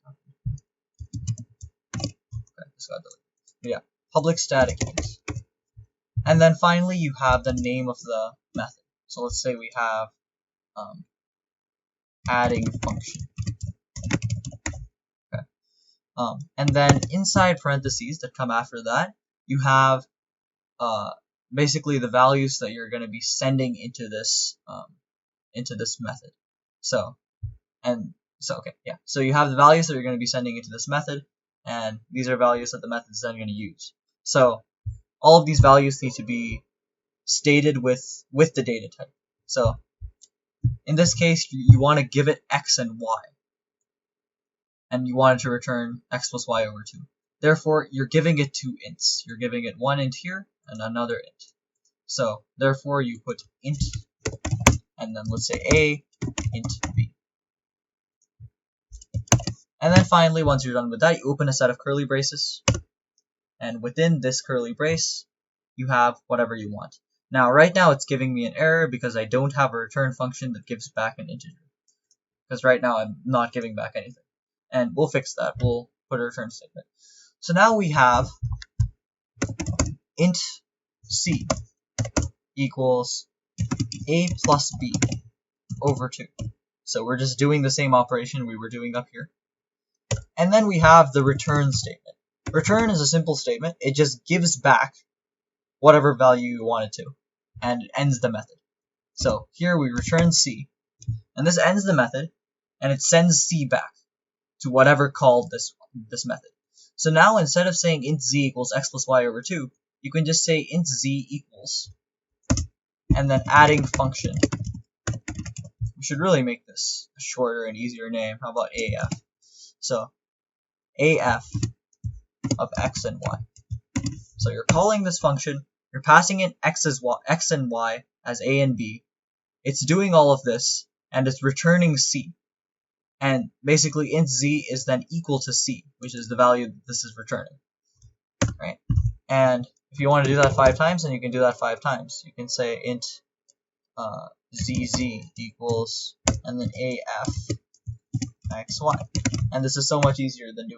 Okay, this got deleted. But yeah, public static int. And then finally, you have the name of the method. So let's say we have adding function. Okay. And then inside parentheses that come after that, you have basically the values that you're going to be sending into this method. So you have the values that you're going to be sending into this method, and these are values that the method is then going to use. So all of these values need to be stated with the data type. So in this case, you want to give it x and y, and you want it to return x plus y over 2. Therefore, you're giving it 2 ints. You're giving it one int here and another int. So therefore, you put int, and then let's say a int b. And then finally, once you're done with that, you open a set of curly braces, and within this curly brace, you have whatever you want. Now, right now, it's giving me an error because I don't have a return function that gives back an integer. Because right now, I'm not giving back anything. And we'll fix that. We'll put a return statement. So now we have int c equals a plus b over 2. So we're just doing the same operation we were doing up here. And then we have the return statement. Return is a simple statement. It just gives back whatever value you want it to, and ends the method. So here we return c, and this ends the method, and it sends c back to whatever called this method. So now instead of saying int z equals x plus y over 2, you can just say int z equals, and then adding function. We should really make this a shorter and easier name. How about AF? So AF of x and y. So you're calling this function, you're passing in x and y as a and b. It's doing all of this, and it's returning c. And basically int z is then equal to c, which is the value that this is returning. Right? And if you want to do that 5 times, then you can do that 5 times. You can say int zz equals, and then af xy. And this is so much easier than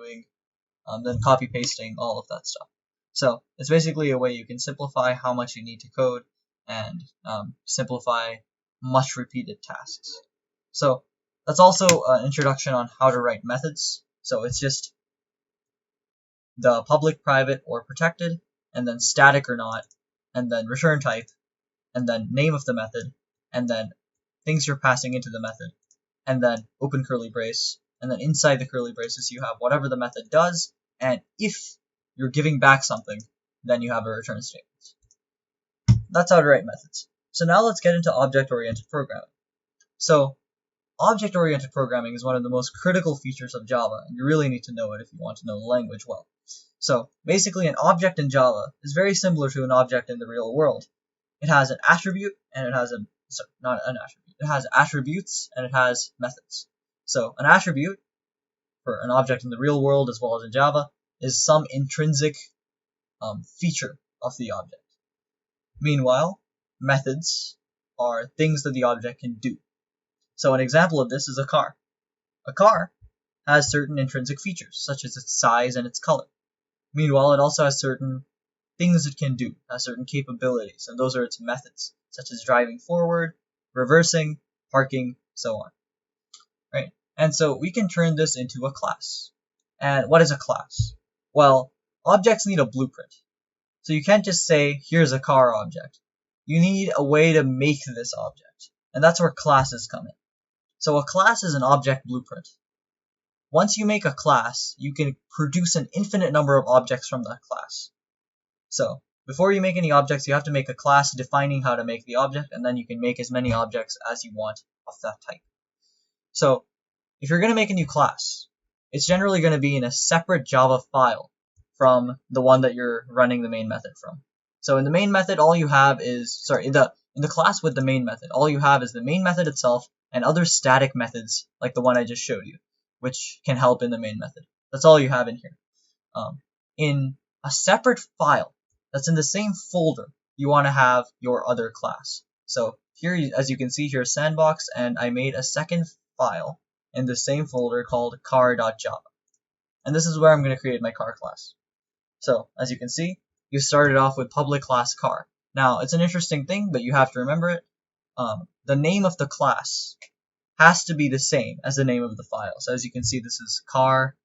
than copy pasting all of that stuff. So it's basically a way you can simplify how much you need to code and simplify much repeated tasks. So That's also an introduction on how to write methods. So it's just the public, private, or protected, and then static or not, and then return type, and then name of the method, and then things you're passing into the method, and then open curly brace, and then inside the curly braces you have whatever the method does, and if you're giving back something, then you have a return statement. That's how to write methods. So now let's get into object-oriented programming. So object-oriented programming is one of the most critical features of Java, and you really need to know it if you want to know the language well. So basically, an object in Java is very similar to an object in the real world. It has an attribute, and it has it has attributes, and it has methods. So an attribute for an object in the real world as well as in Java is some intrinsic feature of the object. Meanwhile, methods are things that the object can do. So an example of this is a car. A car has certain intrinsic features, such as its size and its color. Meanwhile, it also has certain things it can do, has certain capabilities, and those are its methods, such as driving forward, reversing, parking, so on. Right? And so we can turn this into a class. And what is a class? Well, objects need a blueprint. So you can't just say, here's a car object. You need a way to make this object. And that's where classes come in. So a class is an object blueprint. Once you make a class, you can produce an infinite number of objects from that class. So before you make any objects, you have to make a class defining how to make the object, and then you can make as many objects as you want of that type. So if you're going to make a new class, it's generally going to be in a separate Java file from the one that you're running the main method from. So in the main method, all you have is, in the class with the main method, all you have is the main method itself and other static methods like the one I just showed you, which can help in the main method. That's all you have in here. In a separate file that's in the same folder, you want to have your other class. So here, as you can see here, sandbox, and I made a second file in the same folder called car.java. And this is where I'm going to create my car class. So as you can see, you started off with public class car. Now, it's an interesting thing, but you have to remember it. The name of the class has to be the same as the name of the file. So as you can see, this is car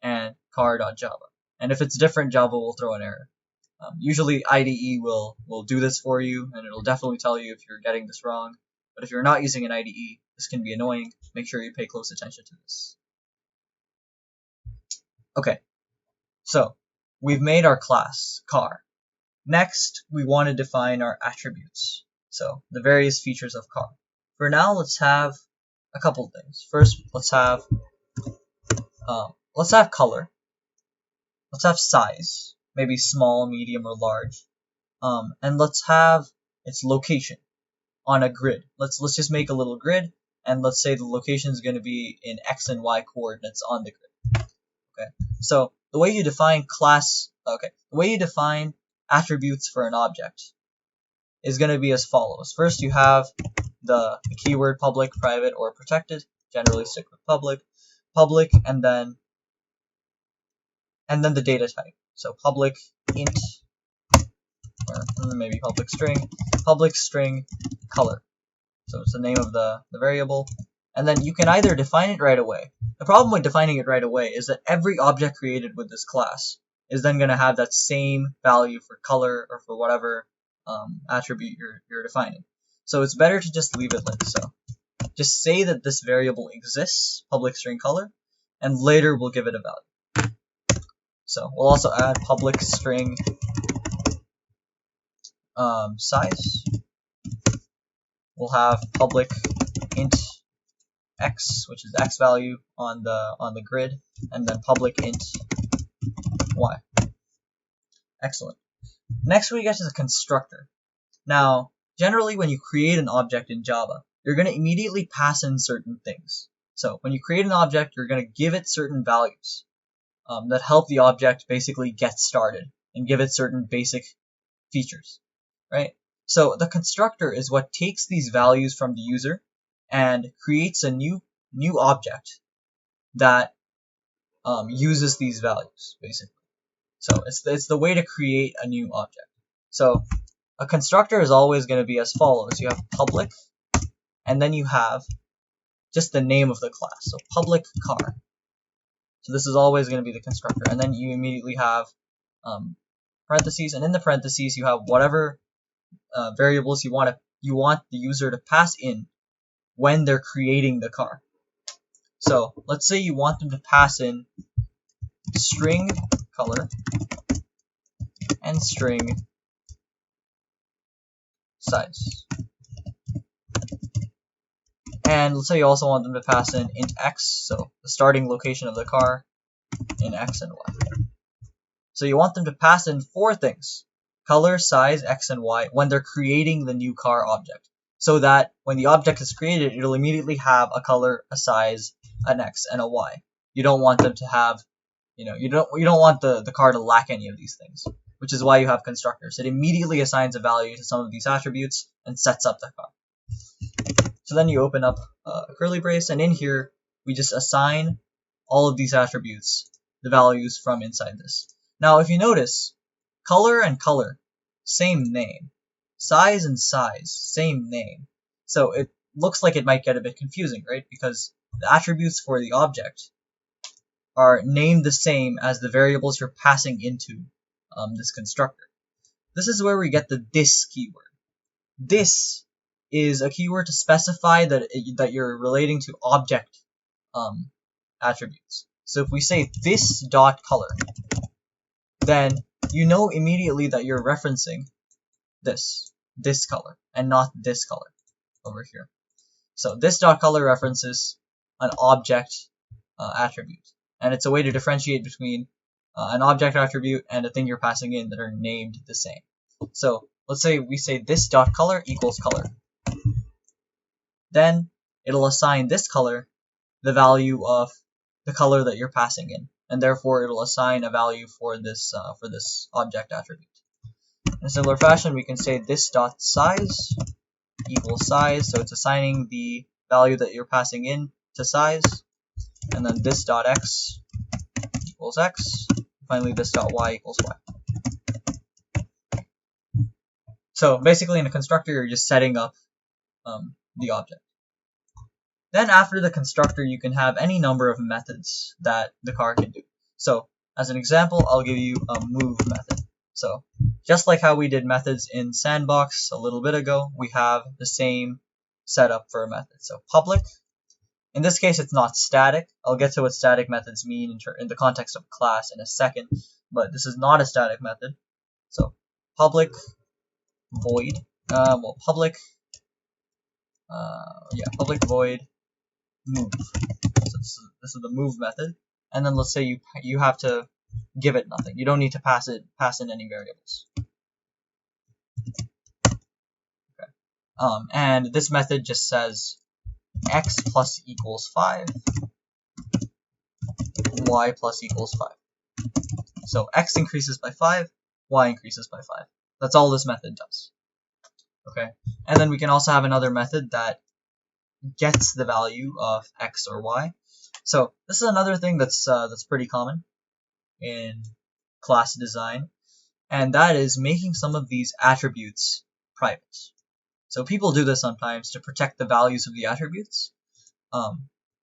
and car.java. And if it's different, Java will throw an error. Usually IDE will do this for you, and it'll definitely tell you if you're getting this wrong. But if you're not using an IDE, this can be annoying. Make sure you pay close attention to this. Okay, so we've made our class, car. Next, we want to define our attributes. So the various features of car. For now, let's have a couple things. First, let's have color. Let's have size, maybe small, medium, or large. And let's have its location on a grid. Let's just make a little grid, and let's say the location is going to be in X and Y coordinates on the grid. Okay. So the way you define attributes for an object is going to be as follows. First, you have the keyword public, private, or protected. Generally stick with public, and then the data type. So public int, or maybe public string color. So it's the name of the variable. And then you can either define it right away. The problem with defining it right away is that every object created with this class is then going to have that same value for color or for whatever attribute you're defining. So it's better to just leave it like so. Just say that this variable exists, public string color, and later we'll give it a value. So we'll also add public string size. We'll have public int x, which is x value on the grid, and then public int y. Excellent. Next we get to the constructor. Now, generally when you create an object in Java, you're going to immediately pass in certain things. So when you create an object, you're going to give it certain values that help the object basically get started and give it certain basic features, right? So the constructor is what takes these values from the user and creates a new object that uses these values, basically. So it's the way to create a new object. So a constructor is always going to be as follows. You have public, and then you have just the name of the class. So public car. So this is always going to be the constructor. And then you immediately have parentheses, and in the parentheses you have whatever variables you want the user to pass in when they're creating the car. So let's say you want them to pass in string color and string size. And let's say you also want them to pass in int x, so the starting location of the car in x and y. So you want them to pass in 4 things: color, size, x, and y when they're creating the new car object. So that when the object is created, it'll immediately have a color, a size, an x, and a y. You don't want them to have, you don't want the car to lack any of these things, which is why you have constructors. It immediately assigns a value to some of these attributes and sets up the car. So then you open up a curly brace, and in here we just assign all of these attributes the values from inside this. Now if you notice, color and color, same name. Size and size, same name. So it looks like it might get a bit confusing, right? Because the attributes for the object are named the same as the variables you're passing into this constructor. This is where we get the this keyword. This is a keyword to specify that you're relating to object attributes. So if we say this dot color, then you know immediately that you're referencing this color and not this color over here. So this dot color references an object attribute, and it's a way to differentiate between an object attribute and a thing you're passing in that are named the same. So let's say we say this dot color equals color. Then it'll assign this color the value of the color that you're passing in, and therefore it'll assign a value for this object attribute. In a similar fashion, we can say this dot size equals size, so it's assigning the value that you're passing in to size, and then this dot x equals x. Finally, this dot y equals y. So basically, in a constructor, you're just setting up the object. Then after the constructor, you can have any number of methods that the car can do. So as an example, I'll give you a move method. So just like how we did methods in Sandbox a little bit ago, we have the same setup for a method. So public, in this case it's not static. I'll get to what static methods mean in the context of a class in a second, but this is not a static method. So public void, public void move. So this is the move method, and then let's say you have to give it nothing. You don't need to pass in any variables. Okay. And this method just says x plus equals 5, y plus equals 5. So x increases by 5, y increases by 5. That's all this method does. Okay. And then we can also have another method that gets the value of x or y. So this is another thing that's pretty common in class design, and that is making some of these attributes private. So people do this sometimes to protect the values of the attributes.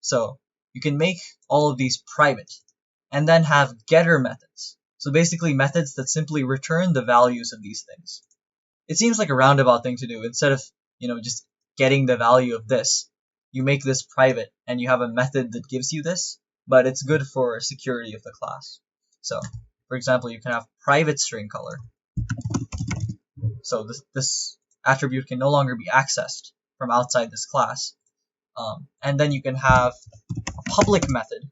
So you can make all of these private and then have getter methods. So basically methods that simply return the values of these things. It seems like a roundabout thing to do. Instead of just getting the value of this, you make this private and you have a method that gives you this, but it's good for security of the class. So for example, you can have private string color. So this attribute can no longer be accessed from outside this class. And then you can have a public method.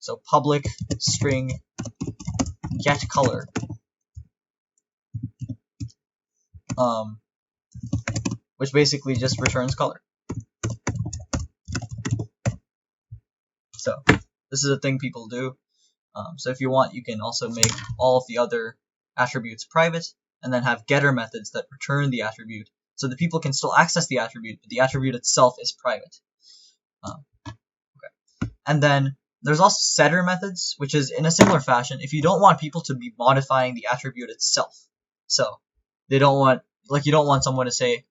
So public string get color. Which basically just returns color. So this is a thing people do. So if you want, you can also make all of the other attributes private, and then have getter methods that return the attribute, so that people can still access the attribute, but the attribute itself is private. Okay. And then there's also setter methods, which is in a similar fashion. If you don't want people to be modifying the attribute itself, so you don't want someone to say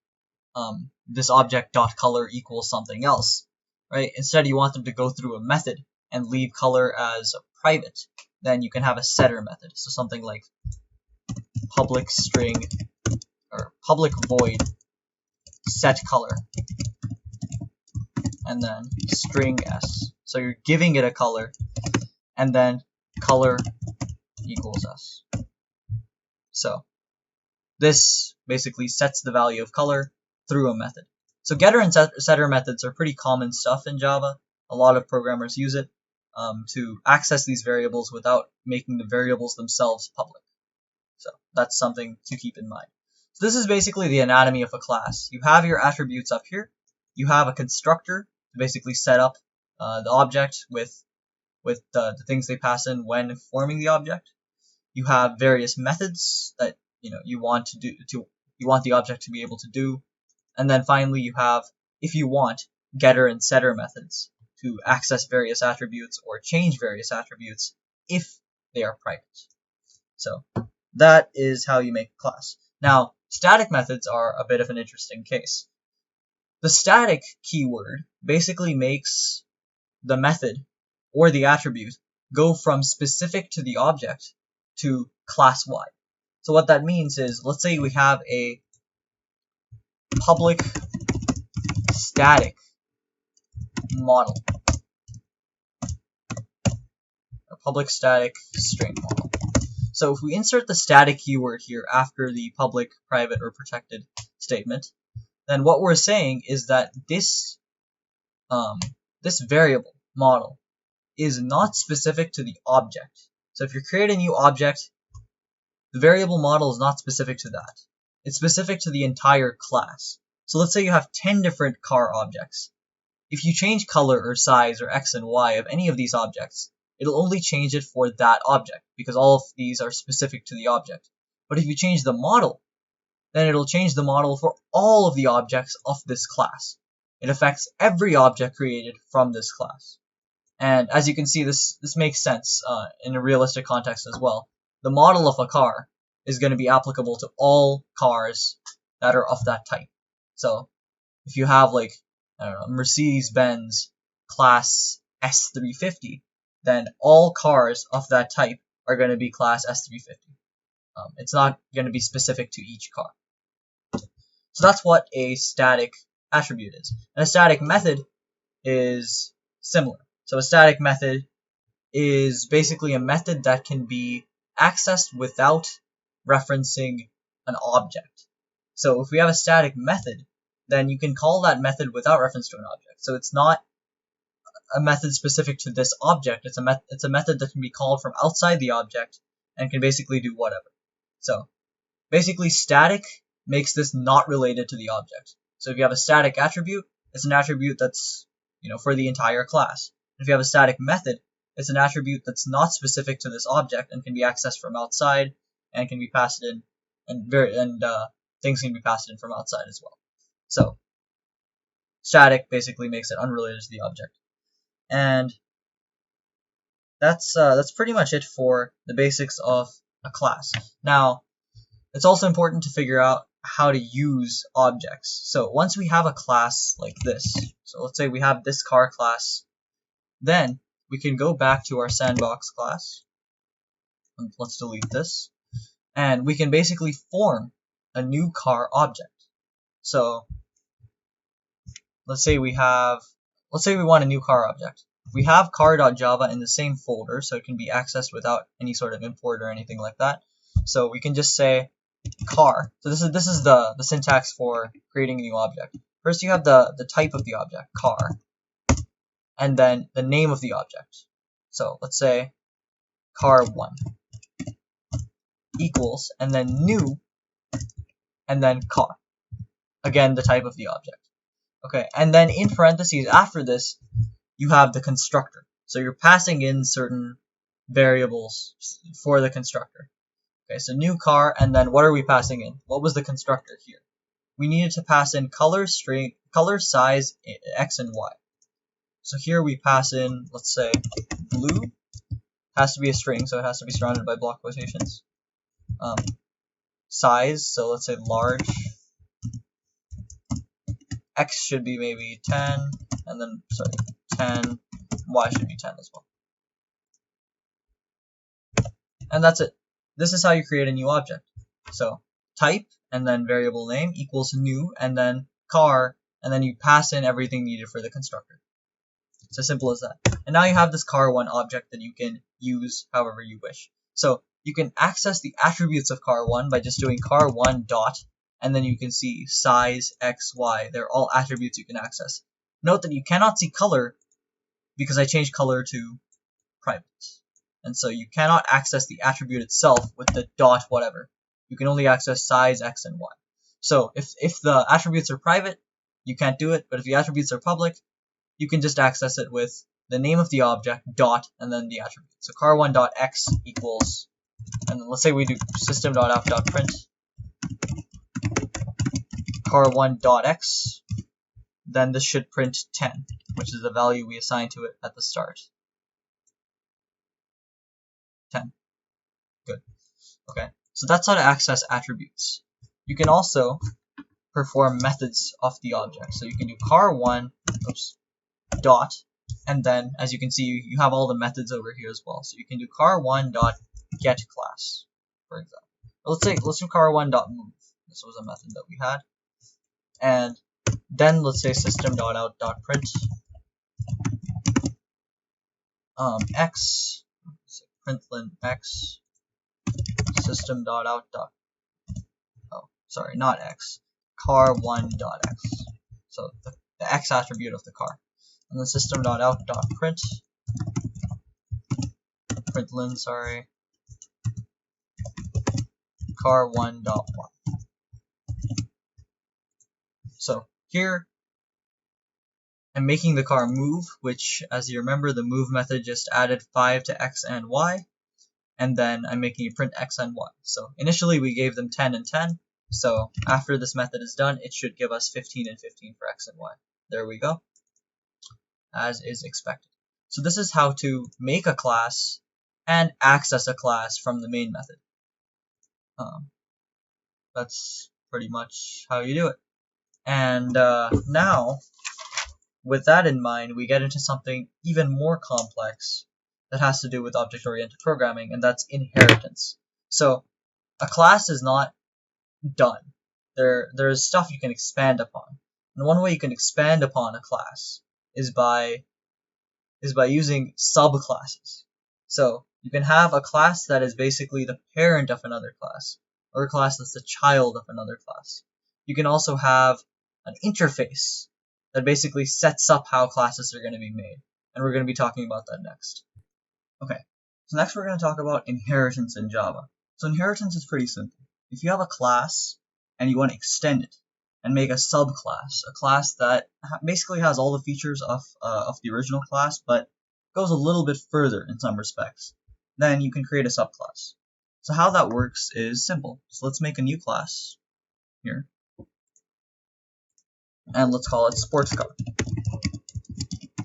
this object dot color equals something else. right? Instead, you want them to go through a method and leave color as private. Then you can have a setter method. So something like public string or public void set color, and then string s. So you're giving it a color, and then color equals s. So this basically sets the value of color through a method. So getter and setter methods are pretty common stuff in Java. A lot of programmers use it to access these variables without making the variables themselves public. So that's something to keep in mind. So this is basically the anatomy of a class. You have your attributes up here. You have a constructor to basically set up the object with the things they pass in when forming the object. You have various methods that you want the object to be able to do, and then finally you have, if you want, getter and setter methods to access various attributes or change various attributes if they are private. So that is how you make a class. Now, static methods are a bit of an interesting case. The static keyword basically makes the method or the attribute go from specific to the object to class-wide. So what that means is, let's say we have a public static model, a public static string model. So if we insert the static keyword here after the public, private, or protected statement, then what we're saying is that this variable model is not specific to the object. So if you create a new object, the variable model is not specific to that. It's specific to the entire class. So let's say you have 10 different car objects. If you change color or size or x and y of any of these objects, it'll only change it for that object, because all of these are specific to the object. But if you change the model, then it'll change the model for all of the objects of this class. It affects every object created from this class. And as you can see, this makes sense in a realistic context as well. The model of a car is going to be applicable to all cars that are of that type. So if you have, like, I don't know, Mercedes-Benz class S350, then all cars of that type are going to be class S350. It's not going to be specific to each car. So that's what a static attribute is. And a static method is similar. So a static method is basically a method that can be accessed without referencing an object. So if we have a static method, then you can call that method without reference to an object. So it's not a method specific to this object. It's a method that can be called from outside the object and can basically do whatever. So basically, static makes this not related to the object. So if you have a static attribute, it's an attribute that's for the entire class. If you have a static method, it's an attribute that's not specific to this object and can be accessed from outside and can be passed in, and things can be passed in from outside as well. So static basically makes it unrelated to the object. And that's pretty much it for the basics of a class. Now, it's also important to figure out how to use objects. So once we have a class like this, so let's say we have this car class, then we can go back to our sandbox class. And let's delete this. And we can basically form a new car object. So let's say we want a new car object. We have car.java in the same folder, so it can be accessed without any sort of import or anything like that. So we can just say car. So this is the syntax for creating a new object. First you have the type of the object, car, and then the name of the object. So let's say car1 equals, and then new, and then car. Again, the type of the object. Okay, and then in parentheses after this, you have the constructor. So you're passing in certain variables for the constructor. Okay, so new car, and then what are we passing in? What was the constructor here? We needed to pass in color, string, color, size, x and y. So here we pass in, let's say, blue. Has to be a string, so it has to be surrounded by block quotations. Size, so let's say large. X should be maybe 10, and then, sorry, 10, y should be 10 as well. And that's it. This is how you create a new object. So type, and then variable name equals new, and then car, and then you pass in everything needed for the constructor. It's as simple as that. And now you have this car1 object that you can use however you wish. So you can access the attributes of car1 by just doing car1 dot, and then you can see size, x, y. They're all attributes you can access. Note that you cannot see color because I changed color to private. And so you cannot access the attribute itself with the dot whatever. You can only access size, x, and y. So if the attributes are private, you can't do it, but if the attributes are public, you can just access it with the name of the object, dot, and then the attribute. So car1.x equals, and then let's say we do system.out.print car1.x, then this should print 10, which is the value we assigned to it at the start. 10. Good. Okay, so that's how to access attributes. You can also perform methods of the object. So you can do car1 dot, and then as you can see, you have all the methods over here as well. So you can do car1 dot get class, for example. Let's do car1 dot move. This was a method that we had, and then let's say system.out.print x, println x, system.out. Oh, sorry, not x. car1.x. So the x attribute of the car. And then system.out.print println, sorry, car1.y. So here I'm making the car move, which, as you remember, the move method just added 5 to x and y, and then I'm making it print x and y. So initially we gave them 10 and 10, so after this method is done, it should give us 15 and 15 for x and y. There we go, as is expected. So this is how to make a class and access a class from the main method. That's pretty much how you do it. And now, with that in mind, we get into something even more complex that has to do with object-oriented programming, and that's inheritance. So a class is not done. There's stuff you can expand upon. And one way you can expand upon a class is by using subclasses. So you can have a class that is basically the parent of another class, or a class that's the child of another class. You can also have an interface that basically sets up how classes are going to be made, and we're going to be talking about that next. Okay, so next we're going to talk about inheritance in Java. So inheritance is pretty simple. If you have a class and you want to extend it and make a subclass, a class that basically has all the features of the original class but goes a little bit further in some respects, then you can create a subclass. So how that works is simple. So let's make a new class here, and let's call it sports car.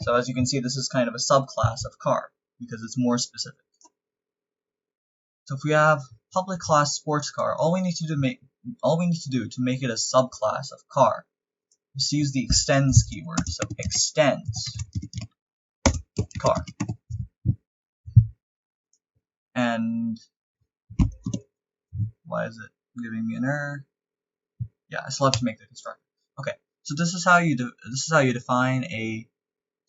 So as you can see, this is kind of a subclass of car because it's more specific. So if we have public class sports car, all we need to do to make it a subclass of car is to use the extends keyword. So extends car. And why is it giving me an error? Yeah, I still have to make the constructor. Okay, so this is how you define a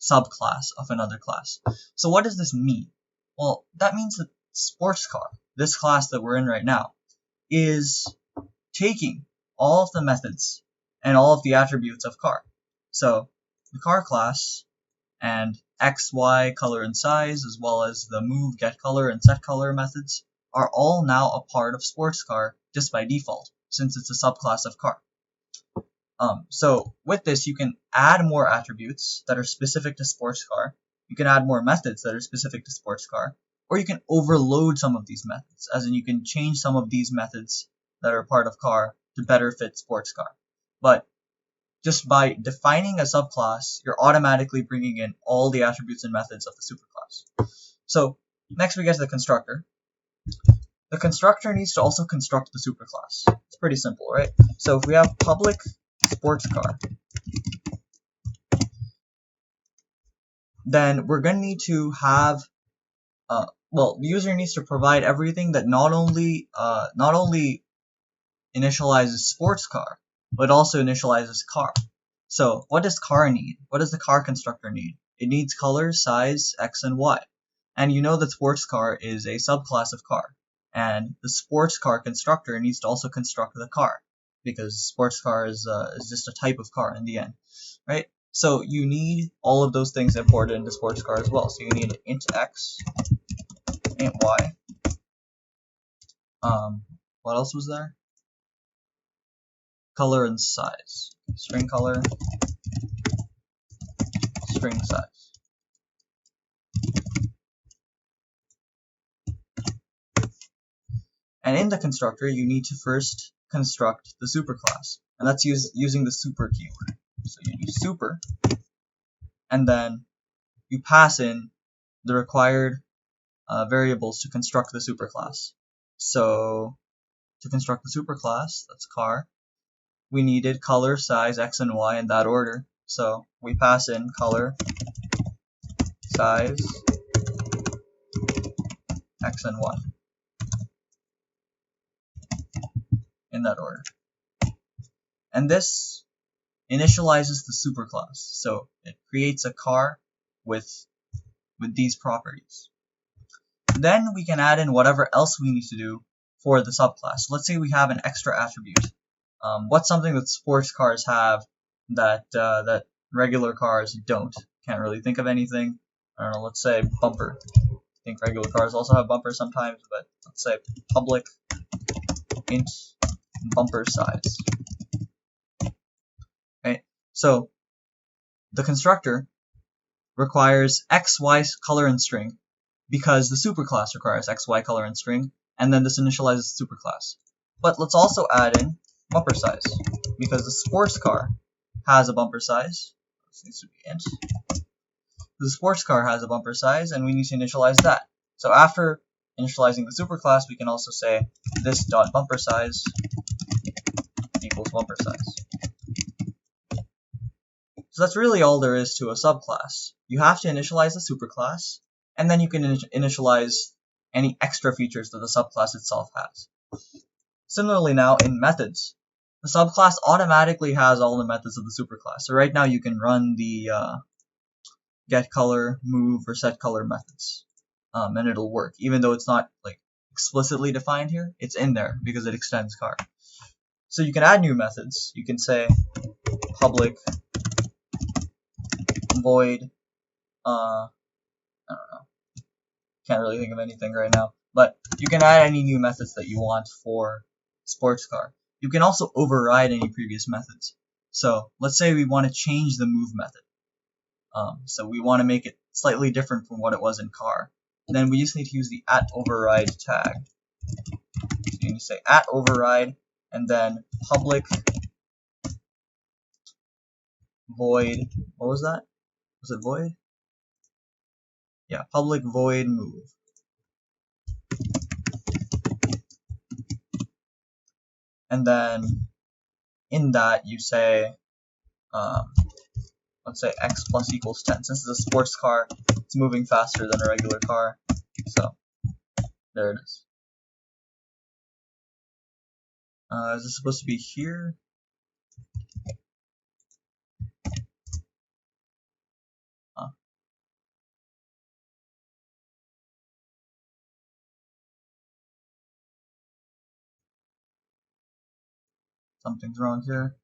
subclass of another class. So what does this mean? Well, that means that sports car, this class that we're in right now, is taking all of the methods and all of the attributes of car. So the car class and x, y, color, and size, as well as the move, get color, and set color methods, are all now a part of sports car just by default, since it's a subclass of car. So with this, you can add more attributes that are specific to sports car, you can add more methods that are specific to sports car, or you can overload some of these methods, as in you can change some of these methods that are part of car to better fit sports car. But just by defining a subclass, you're automatically bringing in all the attributes and methods of the superclass. So next we get to the constructor. The constructor needs to also construct the superclass. It's pretty simple, right? So if we have public sports car, then we're going to need to have, well, the user needs to provide everything that not only initializes sports car, but also initializes car. So what does car need? What does the car constructor need? It needs color, size, x, and y. And you know that sports car is a subclass of car. And the sports car constructor needs to also construct the car, because sports car is just a type of car in the end, right? So you need all of those things imported into sports car as well. So you need int x, int y. What else was there? Color and size. String color, string size. And in the constructor, you need to first construct the superclass, and that's using the super keyword. So you use super, and then you pass in the required variables to construct the superclass. So to construct the superclass, that's car, we needed color, size, x, and y in that order. So we pass in color, size, x, and y in that order. And this initializes the superclass. So it creates a car with these properties. Then we can add in whatever else we need to do for the subclass. Let's say we have an extra attribute. What's something that sports cars have that that regular cars don't? Can't really think of anything. I don't know, let's say bumper. I think regular cars also have bumpers sometimes, but let's say public int bumper size. Okay, so the constructor requires x, y, color, and string, because the superclass requires x, y, color, and string, and then this initializes the superclass. But let's also add in bumper size, because the sports car has a bumper size. This needs to be int. The sports car has a bumper size, and we need to initialize that. So after initializing the superclass, we can also say this dot bumper size equals bumper size. So that's really all there is to a subclass. You have to initialize the superclass, and then you can initialize any extra features that the subclass itself has. Similarly now in methods, the subclass automatically has all the methods of the superclass. So right now you can run the get color, move, or set color methods, and it'll work. Even though it's not like explicitly defined here, it's in there because it extends car. So you can add new methods. You can say public void, I don't know, can't really think of anything right now, but you can add any new methods that you want for sports car. You can also override any previous methods. So let's say we want to change the move method. So we want to make it slightly different from what it was in car. Then we just need to use the @override tag. So you need to say @override and then public void, what was that? Was it void? Yeah, public void move. And then in that you say, let's say x plus equals 10. Since it's a sports car, it's moving faster than a regular car. So there it is. Is this supposed to be here? Something's wrong here.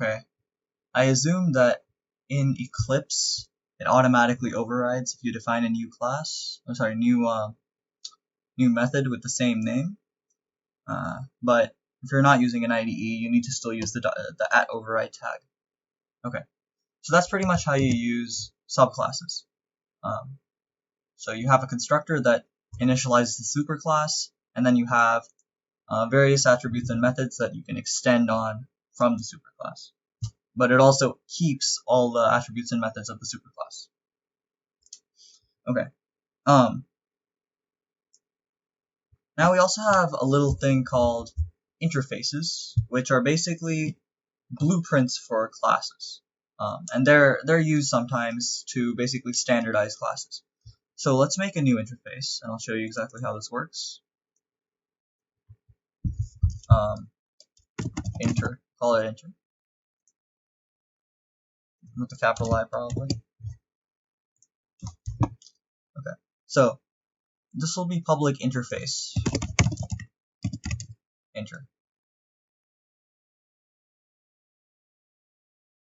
Okay, I assume that in Eclipse it automatically overrides if you define a new class. I'm sorry, new new method with the same name. But if you're not using an IDE, you need to still use the @override tag. Okay, so that's pretty much how you use subclasses. So you have a constructor that initializes the superclass, and then you have various attributes and methods that you can extend on from the superclass. But it also keeps all the attributes and methods of the superclass. Okay. Now we also have a little thing called interfaces, which are basically blueprints for classes. And they're used sometimes to basically standardize classes. So let's make a new interface, and I'll show you exactly how this works. Inter, call it inter, with the capital I probably. Okay, so this will be public interface. Inter.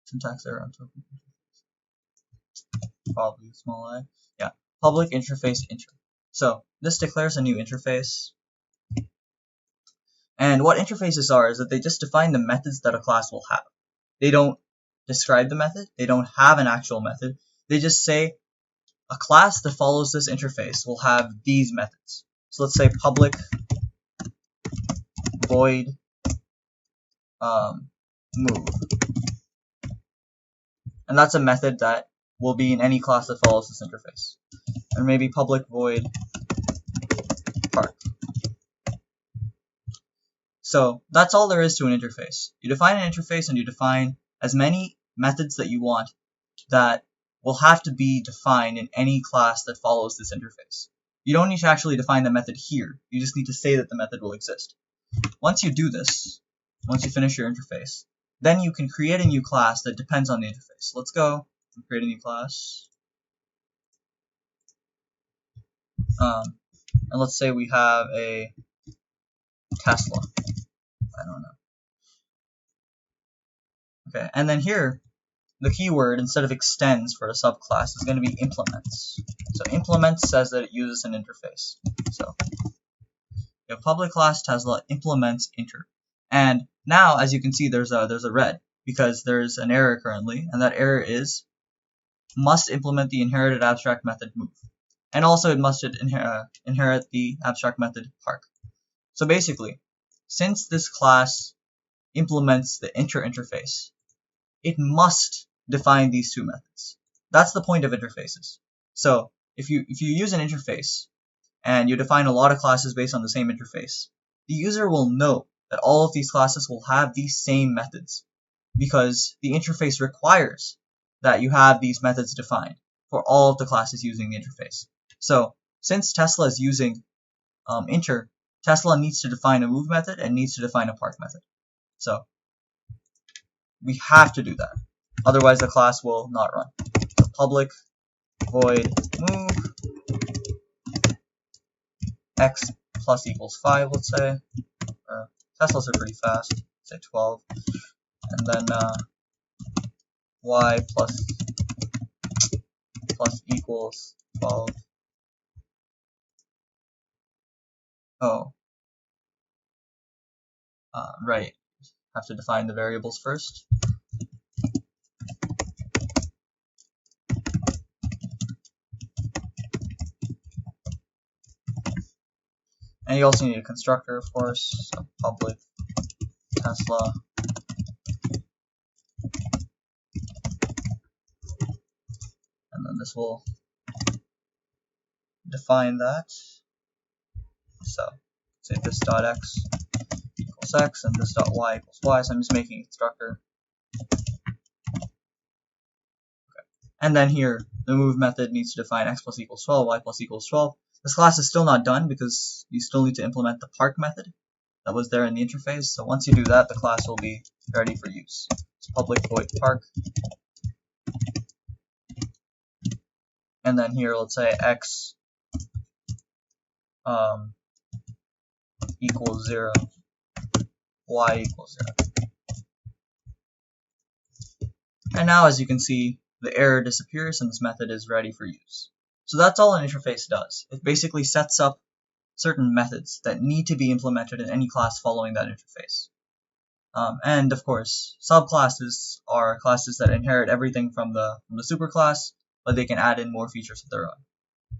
Syntax error on top of interface. Probably a small I. Yeah, public interface inter. So this declares a new interface. And what interfaces are is that they just define the methods that a class will have. They don't describe the method. They don't have an actual method. They just say a class that follows this interface will have these methods. So let's say public void move. And that's a method that will be in any class that follows this interface. Or maybe public void park. So that's all there is to an interface. You define an interface and you define as many methods that you want that will have to be defined in any class that follows this interface. You don't need to actually define the method here. You just need to say that the method will exist. Once you do this, once you finish your interface, then you can create a new class that depends on the interface. Let's go and create a new class. And let's say we have a Tesla. I don't know. Okay, and then here, the keyword, instead of extends for a subclass, is going to be implements. So implements says that it uses an interface. So you have public class Tesla implements inter. And now, as you can see, there's a red, because there's an error currently, and that error is must implement the inherited abstract method move. And also it must inherit the abstract method park. So basically, since this class implements the inter interface, it must define these two methods. That's the point of interfaces. So if you use an interface and you define a lot of classes based on the same interface, the user will know that all of these classes will have these same methods, because the interface requires that you have these methods defined for all of the classes using the interface. So since Tesla is using inter, Tesla needs to define a move method and needs to define a park method. So we have to do that. Otherwise the class will not run. So public void move x plus equals 5, let's say. Teslas are pretty fast, say 12. And then y plus equals 12. Oh. Right. Have to define the variables first. And you also need a constructor, of course, so public Tesla and then this will define that. So say this dot x equals x and this dot y equals y, so I'm just making a constructor. Okay. And then here the move method needs to define x plus equals 12, y plus equals 12. This class is still not done because you still need to implement the park method that was there in the interface. So once you do that, the class will be ready for use. So public void park. And then here, let's say x equals 0, y equals 0. And now, as you can see, the error disappears and this method is ready for use. So that's all an interface does. It basically sets up certain methods that need to be implemented in any class following that interface. And of course, subclasses are classes that inherit everything from the superclass, but they can add in more features of their own.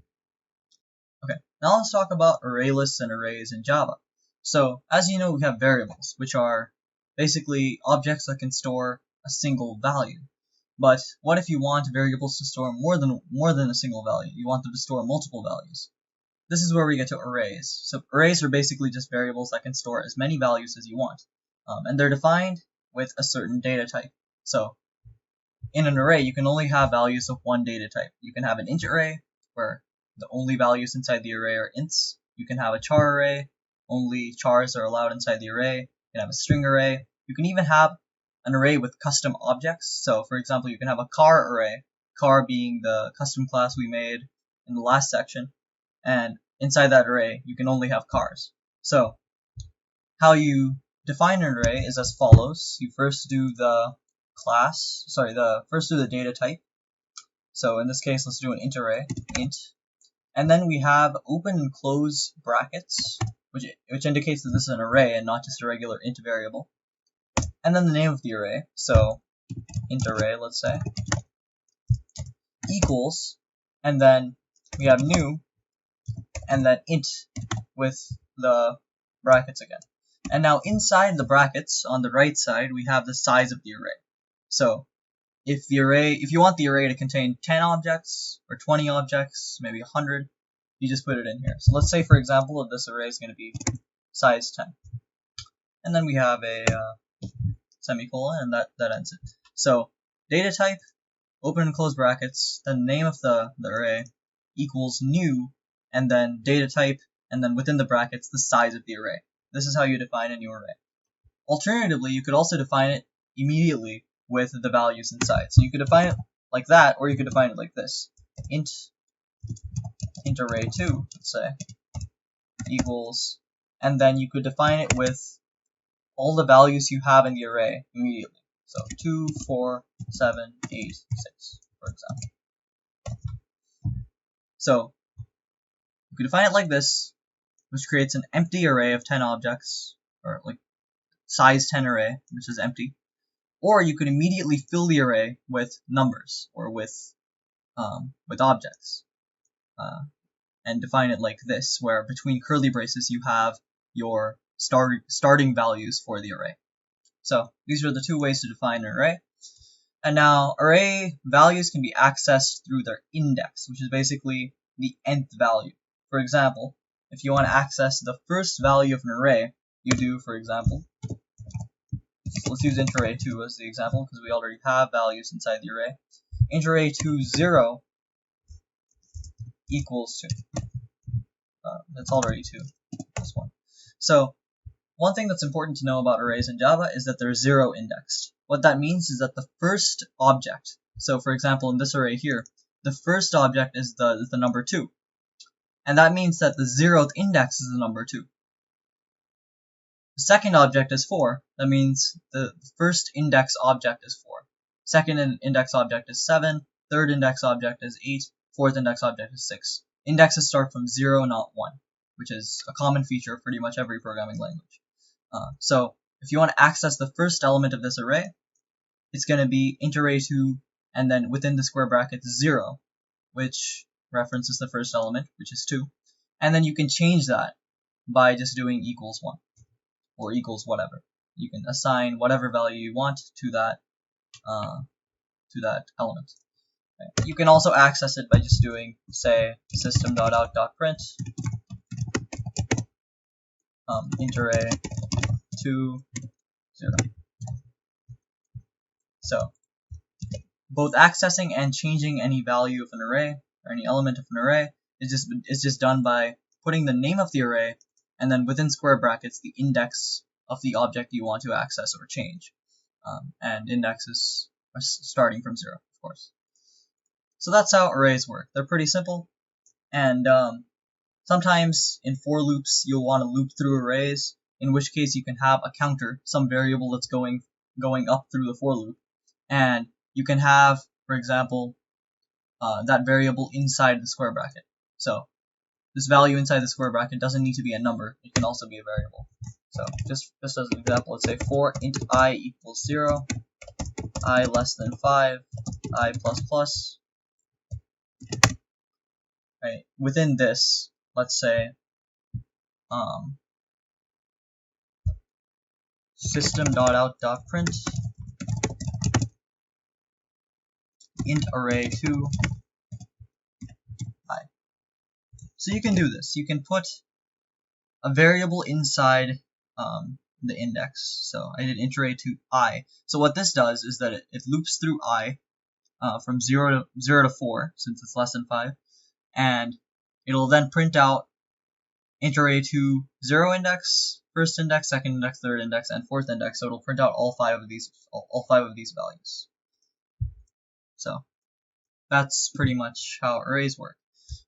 Okay, now let's talk about arraylists and arrays in Java. So, as you know, we have variables, which are basically objects that can store a single value. But what if you want variables to store more than a single value? You want them to store multiple values. This is where we get to arrays. So arrays are basically just variables that can store as many values as you want. And they're defined with a certain data type. So in an array, you can only have values of one data type. You can have an int array, where the only values inside the array are ints. You can have a char array, only chars are allowed inside the array. You can have a string array. You can even have an array with custom objects. So for example, you can have a car array, car being the custom class we made in the last section, and inside that array, you can only have cars. So how you define an array is as follows. You first do the first do the data type. So in this case, let's do an int array, int. And then we have open and close brackets, which indicates that this is an array and not just a regular int variable. And then the name of the array, so int array, let's say, equals, and then we have new, and then int with the brackets again. And now inside the brackets, on the right side, we have the size of the array. So if you want the array to contain 10 objects, or 20 objects, maybe 100, you just put it in here. So let's say, for example, that this array is going to be size 10. And then we have a semicolon, and that ends it. So data type, open and close brackets, then name of the array equals new, and then data type, and then within the brackets, the size of the array. This is how you define a new array. Alternatively, you could also define it immediately with the values inside. So you could define it like that, or you could define it like this. Int array2, let's say, equals, and then you could define it with all the values you have in the array immediately. So 2, 4, 7, 8, 6, for example. So you could define it like this, which creates an empty array of 10 objects, or like size 10 array, which is empty. Or you could immediately fill the array with numbers, or with objects, and define it like this, where between curly braces you have your starting values for the array. So these are the two ways to define an array. And now array values can be accessed through their index, which is basically the nth value. For example, if you want to access the first value of an array, you do, for example, so let's use int array2 as the example, because we already have values inside the array. Int array2 0 equals 2. That's already 2, plus 1. So one thing that's important to know about arrays in Java is that they're 0 indexed. What that means is that the first object, so for example in this array here, the first object is the number 2. And that means that the 0th index is the number 2. The second object is 4. That means the first index object is 4. Second index object is 7. Third index object is 8. Fourth index object is 6. Indexes start from 0, not 1, which is a common feature of pretty much every programming language. So if you want to access the first element of this array, it's going to be int array2, and then within the square brackets 0, which references the first element, which is 2. And then you can change that by just doing equals 1. Or equals whatever. You can assign whatever value you want to that element. Okay. You can also access it by just doing, say, system.out.print int array2 0. So both accessing and changing any value of an array or any element of an array is just done by putting the name of the array and then within square brackets the index of the object you want to access or change. And indexes are starting from 0, of course. So that's how arrays work. They're pretty simple, and sometimes in for loops you'll want to loop through arrays, in which case you can have a counter, some variable that's going up through the for loop, and you can have, for example, that variable inside the square bracket. So this value inside the square bracket doesn't need to be a number. It can also be a variable. So just as an example, let's say for int I equals 0, I less than 5, I plus plus. Right. Within this, let's say system.out.print int array2 I. So you can do this. You can put a variable inside the index. So I did int array2 I. So what this does is that it loops through I from 0 to 4, since it's less than 5, and it'll then print out int array2 0 index, first index, second index, third index, and fourth index. So it'll print out all five of these values. So that's pretty much how arrays work.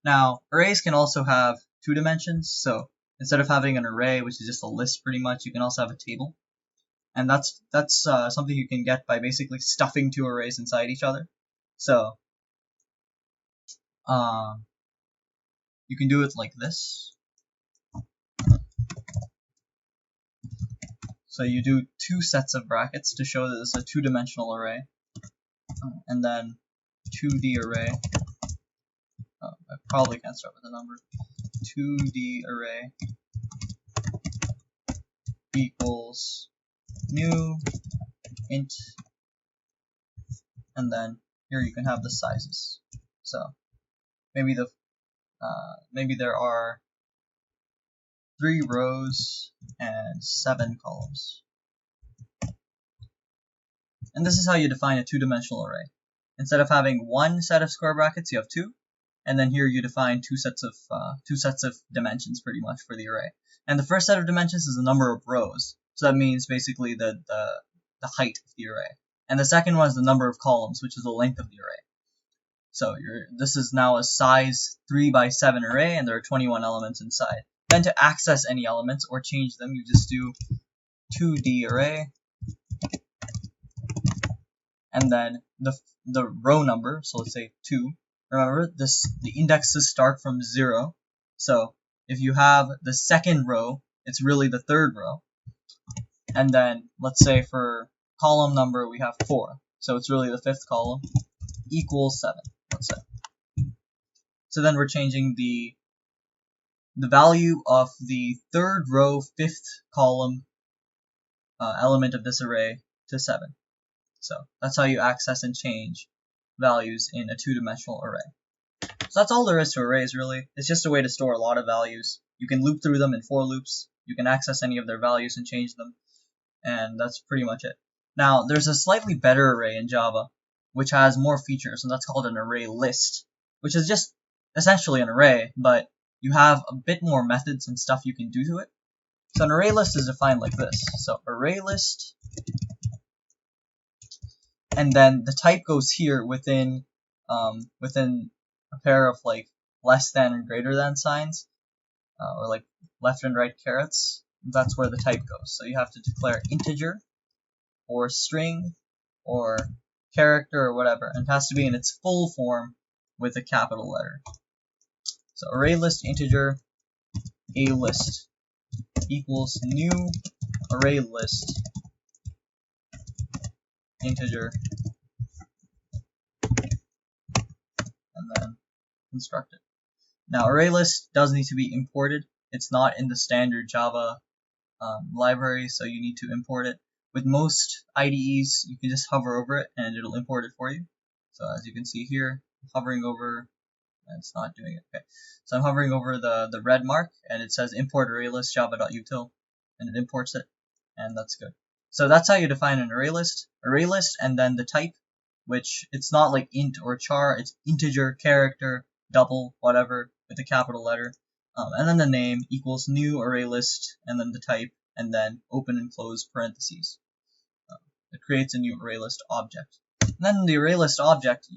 Now, arrays can also have 2 dimensions. So instead of having an array, which is just a list pretty much, you can also have a table. And that's something you can get by basically stuffing 2 arrays inside each other. So you can do it like this. So you do 2 sets of brackets to show that it's a 2-dimensional array, and then 2D array. I probably can't start with a number. 2D array equals new int, and then here you can have the sizes. So maybe there are 3 rows and 7 columns. And this is how you define a 2-dimensional array. Instead of having 1 set of square brackets, you have 2, and then here you define 2 sets of dimensions pretty much for the array. And the first set of dimensions is the number of rows, so that means basically the height of the array. And the second one is the number of columns, which is the length of the array. So this is now a size 3 by 7 array, and there are 21 elements inside. Then to access any elements or change them, you just do 2D array, and then the row number, so let's say 2. Remember, the indexes start from 0, so if you have the second row, it's really the third row. And then, let's say for column number, we have 4, so it's really the 5th column, equals 7, let's say. So then we're changing the value of the third row, 5th column element of this array to 7. So that's how you access and change values in a 2-dimensional array. So that's all there is to arrays, really. It's just a way to store a lot of values. You can loop through them in for loops. You can access any of their values and change them. And that's pretty much it. Now, there's a slightly better array in Java, which has more features, and that's called an array list, which is just essentially an array, but you have a bit more methods and stuff you can do to it. So an array list is defined like this. So array list, and then the type goes here within a pair of like less than and greater than signs, or like left and right carets. That's where the type goes. So you have to declare integer or string or character or whatever, and it has to be in its full form with a capital letter. So array list integer a list equals new array list integer, and then construct it. Now array list does need to be imported. It's not in the standard Java library, so you need to import it. With most IDEs, you can just hover over it and it'll import it for you. So as you can see here, I'm hovering over, and it's not doing it. Okay, so I'm hovering over the red mark, and it says import arraylist java.util, and it imports it, and that's good. So that's how you define an arraylist, and then the type, which it's not like int or char, it's integer, character, double, whatever, with a capital letter, and then the name equals new arraylist, and then the type, and then open and close parentheses. It creates a new arraylist object. And then the arraylist object,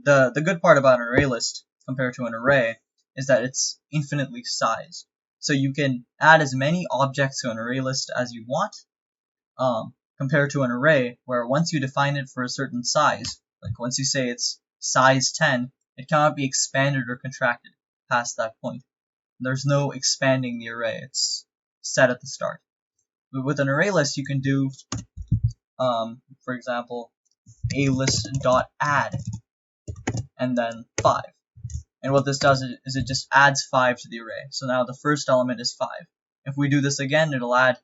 the good part about an arraylist compared to an array is that it's infinitely sized. So you can add as many objects to an arraylist as you want, compared to an array where once you define it for a certain size, like once you say it's size 10, it cannot be expanded or contracted past that point. There's no expanding the array. It's set at the start. But with an array list, you can do, for example, alist.add and then 5. And what this does is it just adds 5 to the array. So now the first element is 5. If we do this again, it'll add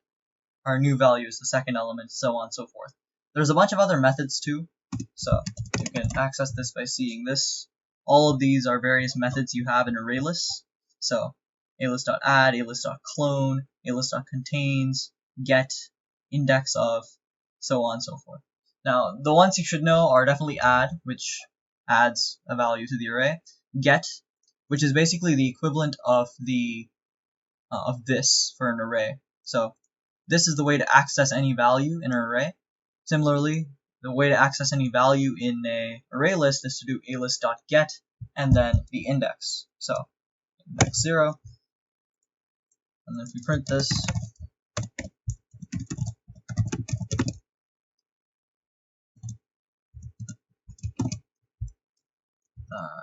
our new value as the second element, so on and so forth. There's a bunch of other methods too. So you can access this by seeing this. All of these are various methods you have in Arraylists. So alist.add, alist.clone, alist.contains, get, index of, so on and so forth. Now, the ones you should know are definitely add, which adds a value to the array, get, which is basically the equivalent of the of this for an array. So this is the way to access any value in an array. Similarly, the way to access any value in a array list is to do alist.get and then the index. So index 0, and then if we print this,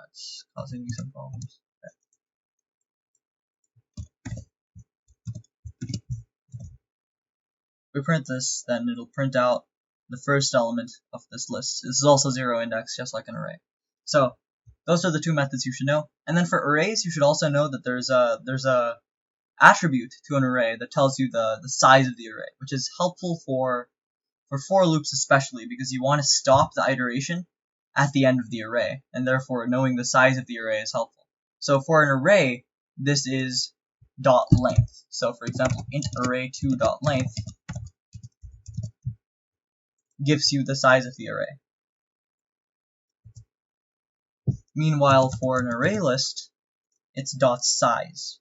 it's causing me some problems. Okay. If we print this, then it'll print out the first element of this list. This is also 0 index, just like an array. So those are the two methods you should know. And then for arrays, you should also know that there's a attribute to an array that tells you the size of the array, which is helpful for for loops especially, because you want to stop the iteration at the end of the array, and therefore knowing the size of the array is helpful. So for an array, this is .length. So for example, int array2.length gives you the size of the array. Meanwhile, for an array list, it's .size,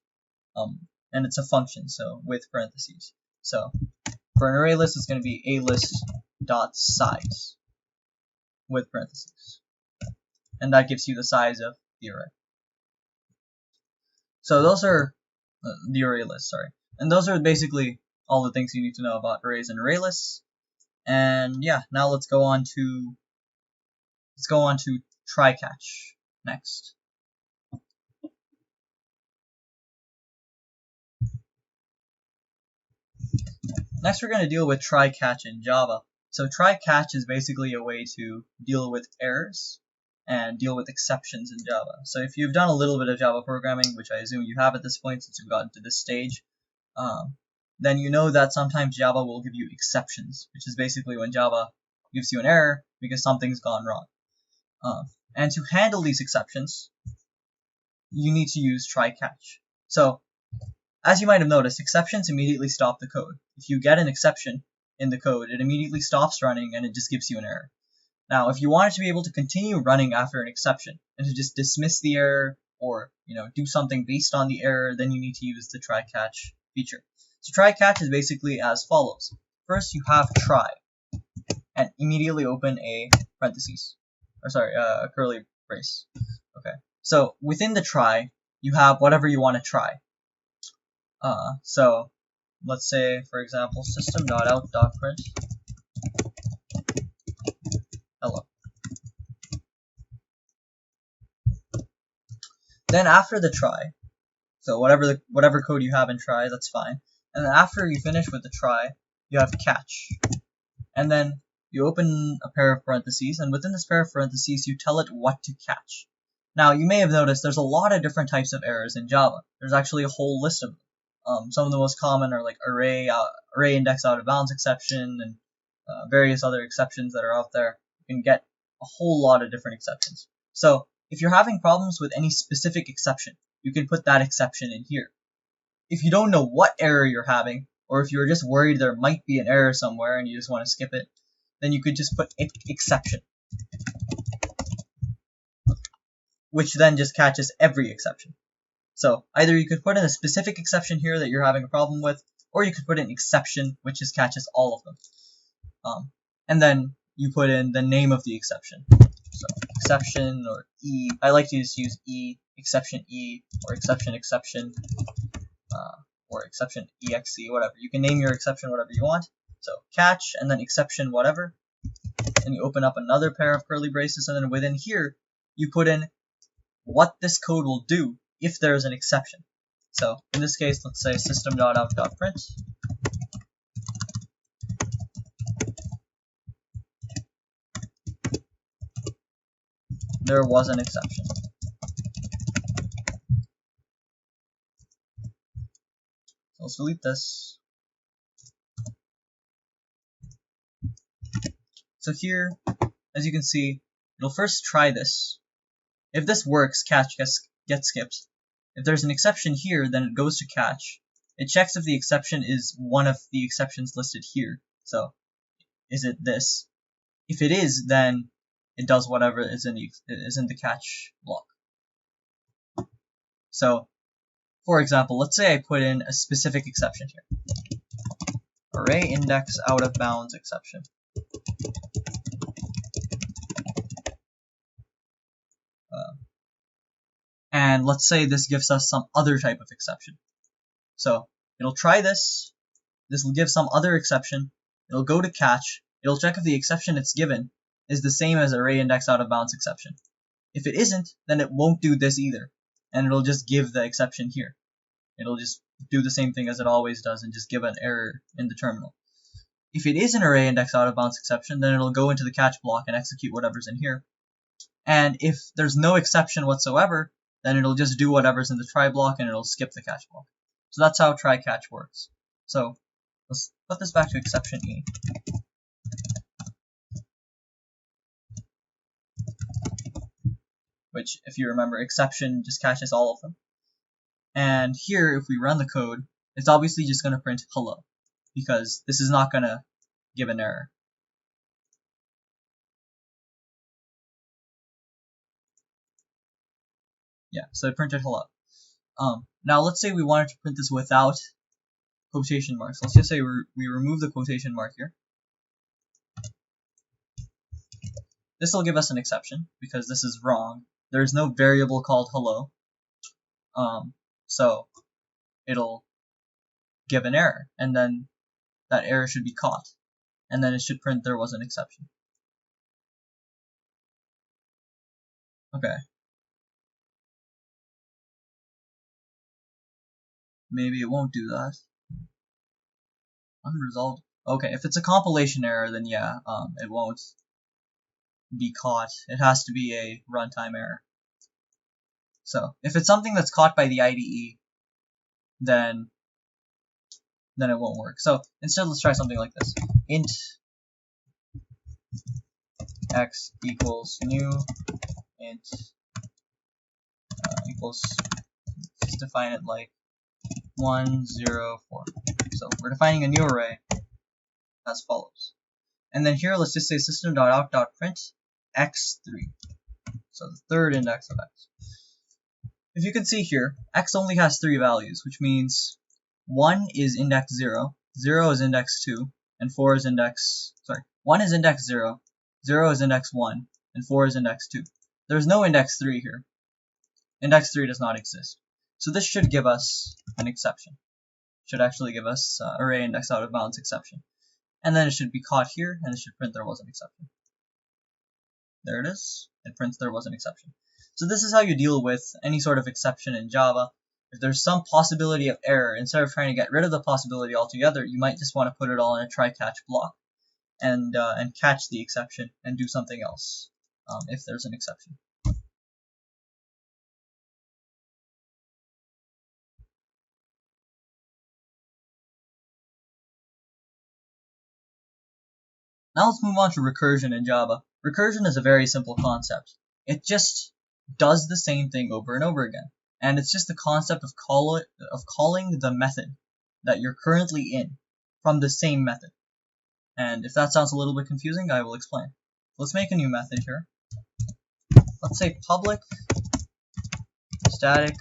and it's a function, so with parentheses. So for an array list, it's going to be alist.size with parentheses, and that gives you the size of the array. So those are the array list, sorry, and those are basically all the things you need to know about arrays and array lists. And yeah, now let's go on to try catch next. Next, we're going to deal with try catch in Java. So try catch is basically a way to deal with errors and deal with exceptions in Java. So if you've done a little bit of Java programming, which I assume you have at this point since you've gotten to this stage, then you know that sometimes Java will give you exceptions, which is basically when Java gives you an error because something's gone wrong. And to handle these exceptions, you need to use try catch. So as you might have noticed, exceptions immediately stop the code. If you get an exception in the code, it immediately stops running and it just gives you an error. Now, if you wanted to be able to continue running after an exception and to just dismiss the error or do something based on the error, then you need to use the try catch feature. So try catch is basically as follows. First, you have try and immediately open a parentheses, or sorry, a curly brace. Okay. So within the try, you have whatever you want to try. So let's say, for example, system.out.print hello. Then after the try, so whatever code you have in try, that's fine. And then after you finish with the try, you have catch. And then you open a pair of parentheses, and within this pair of parentheses, you tell it what to catch. Now, you may have noticed there's a lot of different types of errors in Java. There's actually a whole list of them. Some of the most common are like array index out of bounds exception and various other exceptions that are out there. You can get a whole lot of different exceptions. So if you're having problems with any specific exception, you can put that exception in here. If you don't know what error you're having, or if you're just worried there might be an error somewhere and you just want to skip it, then you could just put exception, which then just catches every exception. So either you could put in a specific exception here that you're having a problem with, or you could put in exception, which just catches all of them. And then you put in the name of the exception. So exception or E. I like to just use E, exception, or exception, or exception exe, whatever. You can name your exception whatever you want. So catch and then exception whatever. Then you open up another pair of curly braces, and then within here you put in what this code will do if there is an exception. So in this case, let's say system.out.print. There was an exception. So let's delete this. So here, as you can see, it'll first try this. If this works, catch gets skipped. If there's an exception here, then it goes to catch. It checks if the exception is one of the exceptions listed here. So, is it this? If it is, then it does whatever is in the catch block. So, for example, let's say I put in a specific exception here. Array index out of bounds exception. And let's say this gives us some other type of exception. So it'll try this. This will give some other exception. It'll go to catch. It'll check if the exception it's given is the same as array index out of bounds exception. If it isn't, then it won't do this either, and it'll just give the exception here. It'll just do the same thing as it always does and just give an error in the terminal. If it is an array index out of bounds exception, then it'll go into the catch block and execute whatever's in here. And if there's no exception whatsoever, then it'll just do whatever's in the try block and it'll skip the catch block. So that's how try catch works. So let's put this back to exception E. Which, if you remember, exception just catches all of them. And here, if we run the code, it's obviously just going to print hello, because this is not going to give an error. Yeah, so it printed hello. Now let's say we wanted to print this without quotation marks. Let's just say we remove the quotation mark here. This will give us an exception because this is wrong. There's no variable called hello. So it'll give an error, and then that error should be caught, and then it should print there was an exception. Okay. Maybe it won't do that. Unresolved. Okay, if it's a compilation error, then yeah, it won't be caught. It has to be a runtime error. So if it's something that's caught by the IDE, then it won't work. So instead, let's try something like this: int x equals new int equals, just define it like 1, 0, 4. So we're defining a new array as follows. And then here, let's just say system.out.print x3. So the third index of x. If you can see here, x only has 3 values, which means 1 is index 0, 0 is index 2, and 4 is index, 1 is index 0, 0 is index 1, and 4 is index 2. There's no index 3 here. Index 3 does not exist. So this should give us an exception. Should actually give us array index out of bounds exception. And then it should be caught here, and it should print there was an exception. There it is. It prints there was an exception. So this is how you deal with any sort of exception in Java. If there's some possibility of error, instead of trying to get rid of the possibility altogether, you might just want to put it all in a try-catch block and catch the exception and do something else if there's an exception. Now let's move on to recursion in Java. Recursion is a very simple concept. It just does the same thing over and over again. And it's just the concept of calling the method that you're currently in from the same method. And if that sounds a little bit confusing, I will explain. Let's make a new method here. Let's say public static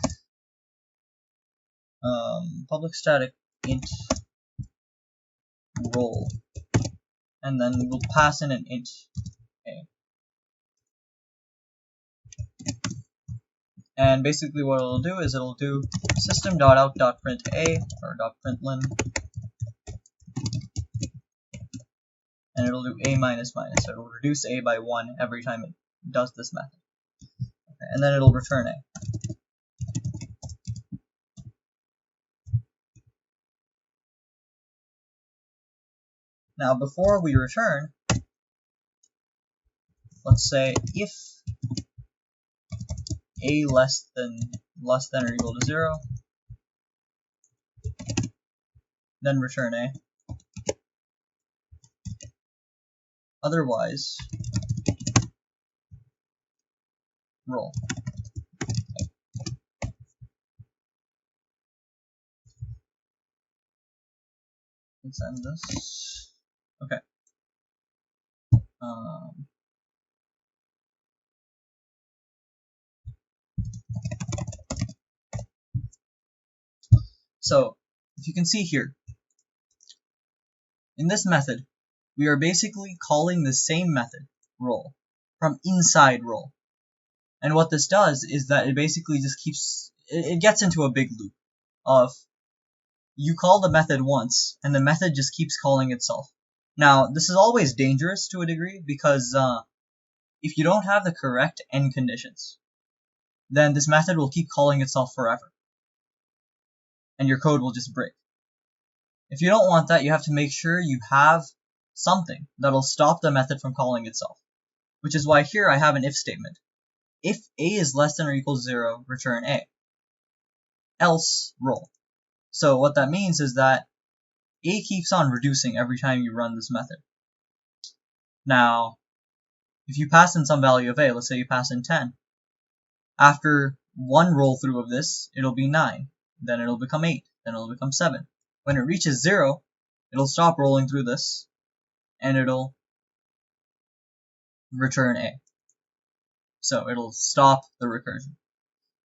int roll, and then we'll pass in an int a. And basically what it'll do is it'll do system.out.print a, or .println, and it'll do a minus minus. So it'll reduce a by 1 every time it does this method. Okay, and then it'll return a. Now before we return, let's say if a less than or equal to 0, then return a. Otherwise, roll. Let's end this. Okay. So, if you can see here, in this method, we are basically calling the same method, roll, from inside roll. And what this does is that it basically just keeps, it gets into a big loop of you call the method once, and the method just keeps calling itself. Now, this is always dangerous to a degree, because if you don't have the correct end conditions, then this method will keep calling itself forever. And your code will just break. If you don't want that, you have to make sure you have something that'll stop the method from calling itself. Which is why here I have an if statement. If a is less than or equal to 0, return a. Else, roll. So what that means is that a keeps on reducing every time you run this method. Now, if you pass in some value of a, let's say you pass in 10, after one roll through of this, it'll be 9, then it'll become 8, then it'll become 7. When it reaches 0, it'll stop rolling through this, and it'll return a. So it'll stop the recursion.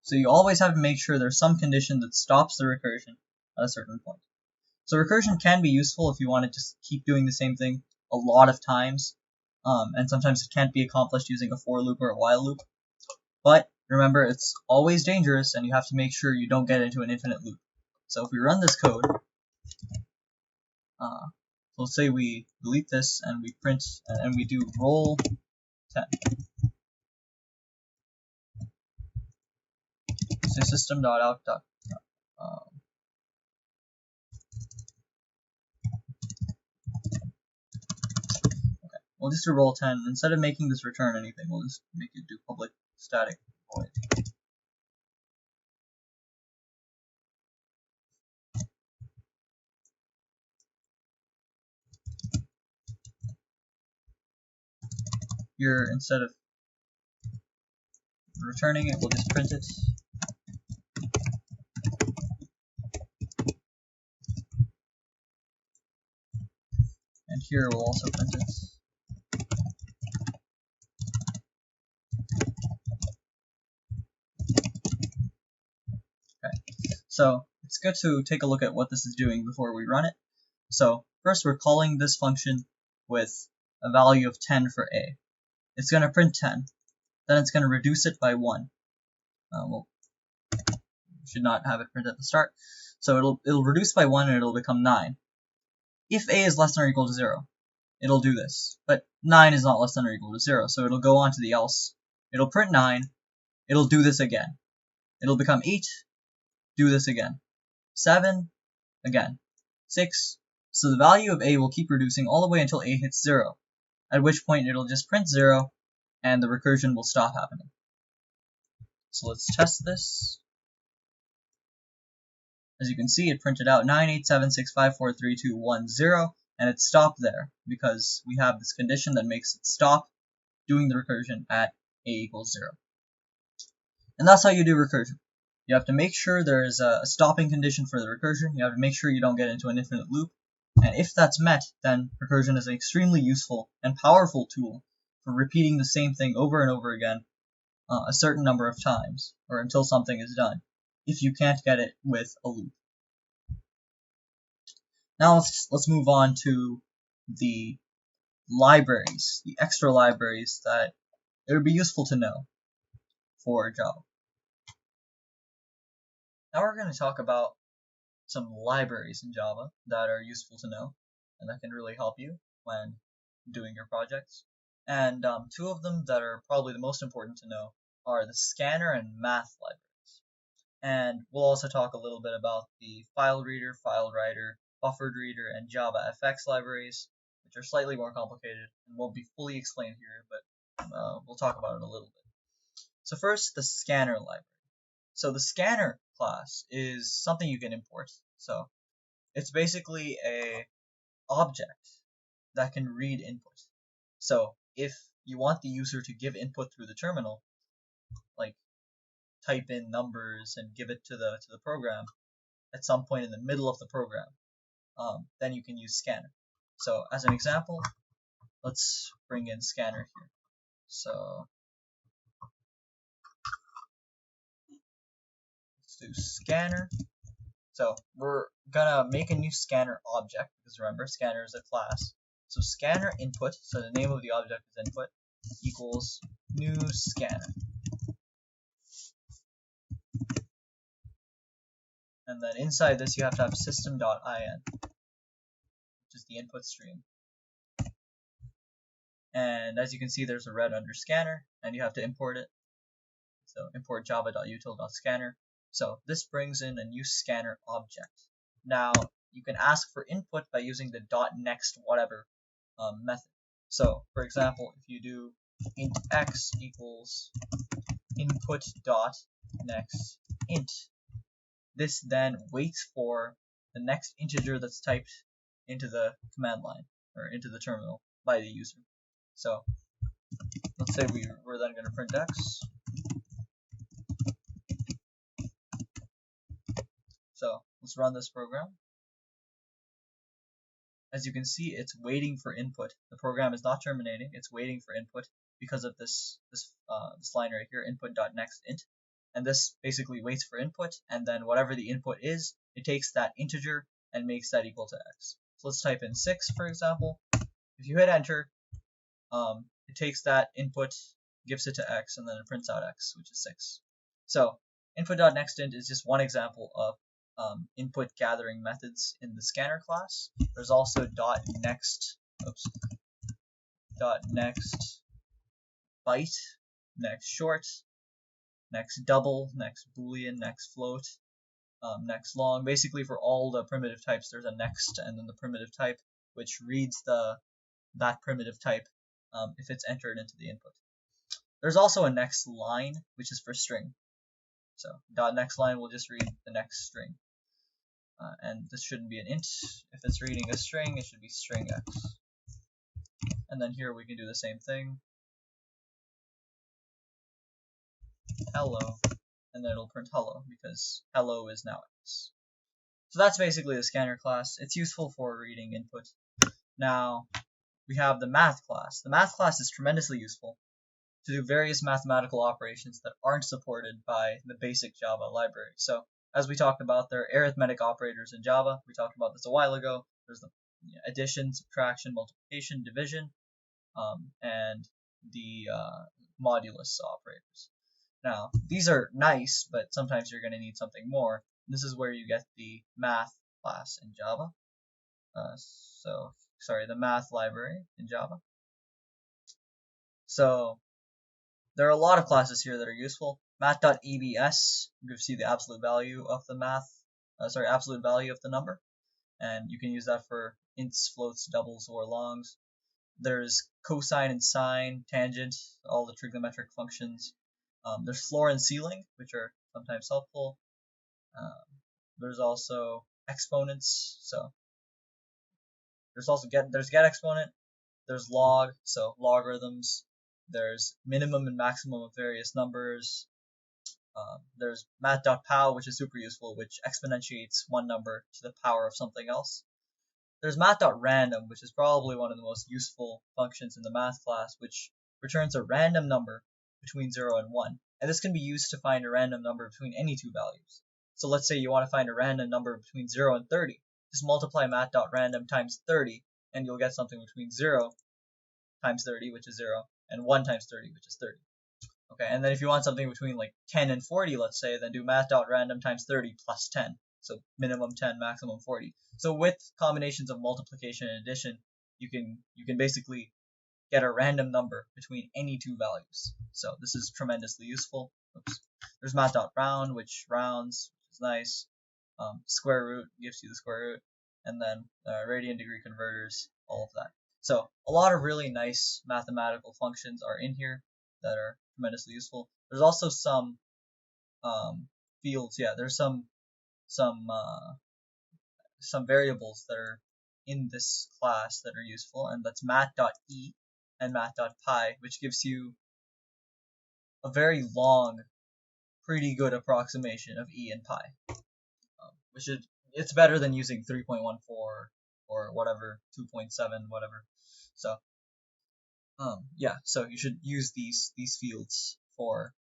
So you always have to make sure there's some condition that stops the recursion at a certain point. So recursion can be useful if you want to just keep doing the same thing a lot of times, and sometimes it can't be accomplished using a for loop or a while loop. But remember, it's always dangerous, and you have to make sure you don't get into an infinite loop. So if we run this code, let's say we delete this and we print and we do roll 10. So system.out. We'll just do roll 10. Instead of making this return anything, we'll just make it do public static void. Here, instead of returning it, we'll just print it. And here we'll also print it. Okay, so it's good to take a look at what this is doing before we run it. So first we're calling this function with a value of 10 for a. It's going to print 10. Then it's going to reduce it by 1. Well, we should not have it print at the start. So it'll reduce by 1 and it'll become 9. If a is less than or equal to 0, it'll do this. But 9 is not less than or equal to 0, so it'll go on to the else. It'll print 9. It'll do this again. It'll become 8. Do this again. 7. Again. 6. So the value of a will keep reducing all the way until a hits 0, at which point it'll just print 0, and the recursion will stop happening. So let's test this. As you can see, it printed out 987654321, and it stopped there because we have this condition that makes it stop doing the recursion at a equals 0. And that's how you do recursion. You have to make sure there is a stopping condition for the recursion. You have to make sure you don't get into an infinite loop. And if that's met, then recursion is an extremely useful and powerful tool for repeating the same thing over and over again a certain number of times, or until something is done, if you can't get it with a loop. Now let's move on to the libraries, the extra libraries that it would be useful to know for Java. Now we're going to talk about some libraries in Java that are useful to know and that can really help you when doing your projects. And two of them that are probably the most important to know are the scanner and math libraries. And we'll also talk a little bit about the file reader, file writer, buffered reader, and Javafx libraries, which are slightly more complicated and won't be fully explained here, but we'll talk about it a little bit. So first, the scanner library. So the scanner class is something you can import. So it's basically a object that can read input. So if you want the user to give input through the terminal, like type in numbers and give it to the program at some point in the middle of the program, then you can use scanner. So as an example, let's bring in scanner here. So let's do scanner. So we're gonna make a new scanner object, because remember, scanner is a class. So scanner input, so the name of the object is input, equals new scanner. And then inside this you have to have system.in, which is the input stream. And as you can see, there's a red under scanner, and you have to import it. So import java.util.scanner. So this brings in a new scanner object. Now you can ask for input by using the .next whatever method. So for example, if you do int x equals input.next int, this then waits for the next integer that's typed into the command line or into the terminal by the user. So let's say we're then going to print x. So let's run this program. As you can see, it's waiting for input. The program is not terminating; it's waiting for input because of this line right here, input.nextInt. And this basically waits for input, and then whatever the input is, it takes that integer and makes that equal to x. So let's type in 6, for example. If you hit enter, it takes that input, gives it to x, and then it prints out x, which is 6. So input.nextInt is just one example of input gathering methods in the scanner class. There's also .next byte, next short, next double, next Boolean, next float, next long. Basically, for all the primitive types, there's a next and then the primitive type, which reads that primitive type if it's entered into the input. There's also a next line, which is for string. So .next line will just read the next string. And this shouldn't be an int. If it's reading a string, it should be string x. And then here we can do the same thing. Hello. And then it'll print hello, because hello is now x. So that's basically the scanner class. It's useful for reading input. Now, we have the math class. The math class is tremendously useful to do various mathematical operations that aren't supported by the basic Java library. So, as we talked about, there are arithmetic operators in Java. We talked about this a while ago. There's the addition, subtraction, multiplication, division, and the modulus operators. Now, these are nice, but sometimes you're going to need something more. This is where you get the math class in Java. The math library in Java. So, there are a lot of classes here that are useful. Math.abs gives you the absolute value of the absolute value of the number, and you can use that for ints, floats, doubles, or longs. There's cosine and sine, tangent, all the trigonometric functions. There's floor and ceiling, which are sometimes helpful. There's also exponents, so there's get exponent. There's log, so logarithms. There's minimum and maximum of various numbers. There's math.pow, which is super useful, which exponentiates one number to the power of something else. There's math.random, which is probably one of the most useful functions in the math class, which returns a random number between 0 and 1. And this can be used to find a random number between any two values. So let's say you want to find a random number between 0 and 30. Just multiply math.random times 30, and you'll get something between 0 times 30, which is 0, and 1 times 30, which is 30. Okay, and then if you want something between like 10 and 40, let's say, then do math.random times 30 plus 10. So minimum 10, maximum 40. So with combinations of multiplication and addition, you can basically get a random number between any two values. So this is tremendously useful. Oops. There's math.round, which rounds, which is nice. Square root gives you the square root, and then radian degree converters, all of that. So a lot of really nice mathematical functions are in here that are tremendously useful. There's also some fields. Yeah, there's some variables that are in this class that are useful, and that's math.e and math.pi, which gives you a very long, pretty good approximation of e and pi, it's better than using 3.14 or whatever, 2.7, whatever. So yeah, so you should use these fields for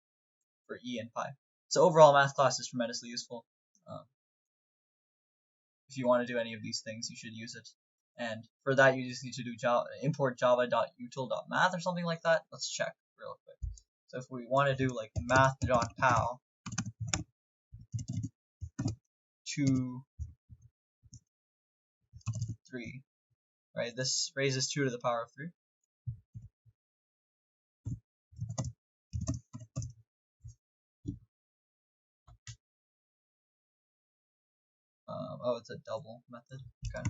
e and pi. So overall, math class is tremendously useful. If you want to do any of these things, you should use it. And for that, you just need to do import java.util.math or something like that. Let's check real quick. So if we want to do like math.pow 2, 3, right? This raises 2 to the power of 3. Oh, it's a double method. Okay.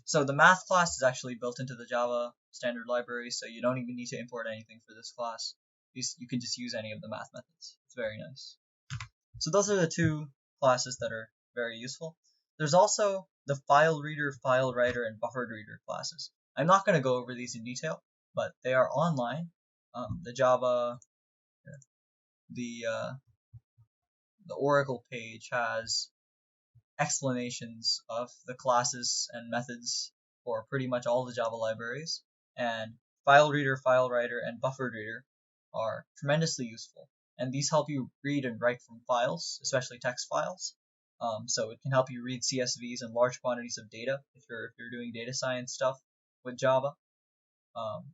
So the math class is actually built into the Java standard library, so you don't even need to import anything for this class. You can just use any of the math methods. It's very nice. So those are the two classes that are very useful. There's also the file reader, file writer, and buffered reader classes. I'm not going to go over these in detail, but they are online. The Java, the Oracle page has explanations of the classes and methods for pretty much all the Java libraries, and file reader, file writer, and buffered reader are tremendously useful, and these help you read and write from files, especially text files. So it can help you read CSVs and large quantities of data if you're doing data science stuff with Java.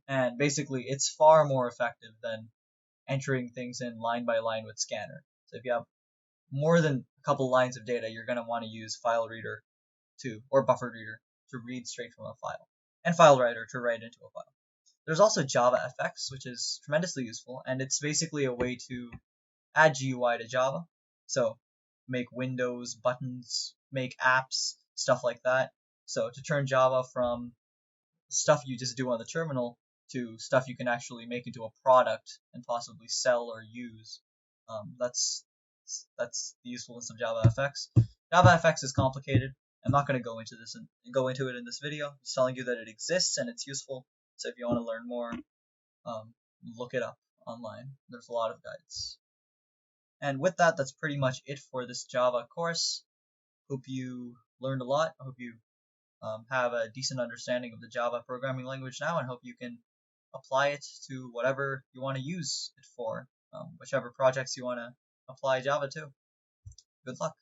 And basically, it's far more effective than entering things in line by line with Scanner. So if you have more than a couple lines of data, you're going to want to use file reader or buffered reader to read straight from a file, and file writer to write into a file. There's also Javafx, which is tremendously useful, and it's basically a way to add GUI to Java. So make windows, buttons, make apps, stuff like that. So to turn Java from stuff you just do on the terminal to stuff you can actually make into a product and possibly sell or use. That's the usefulness of JavaFX. JavaFX is complicated. I'm not going to go into it in this video. I'm just telling you that it exists and it's useful. So if you want to learn more, look it up online. There's a lot of guides. And with that, that's pretty much it for this Java course. Hope you learned a lot. I hope you have a decent understanding of the Java programming language now, and hope you can apply it to whatever you want to use it for, whichever projects you want to apply Java to. Good luck.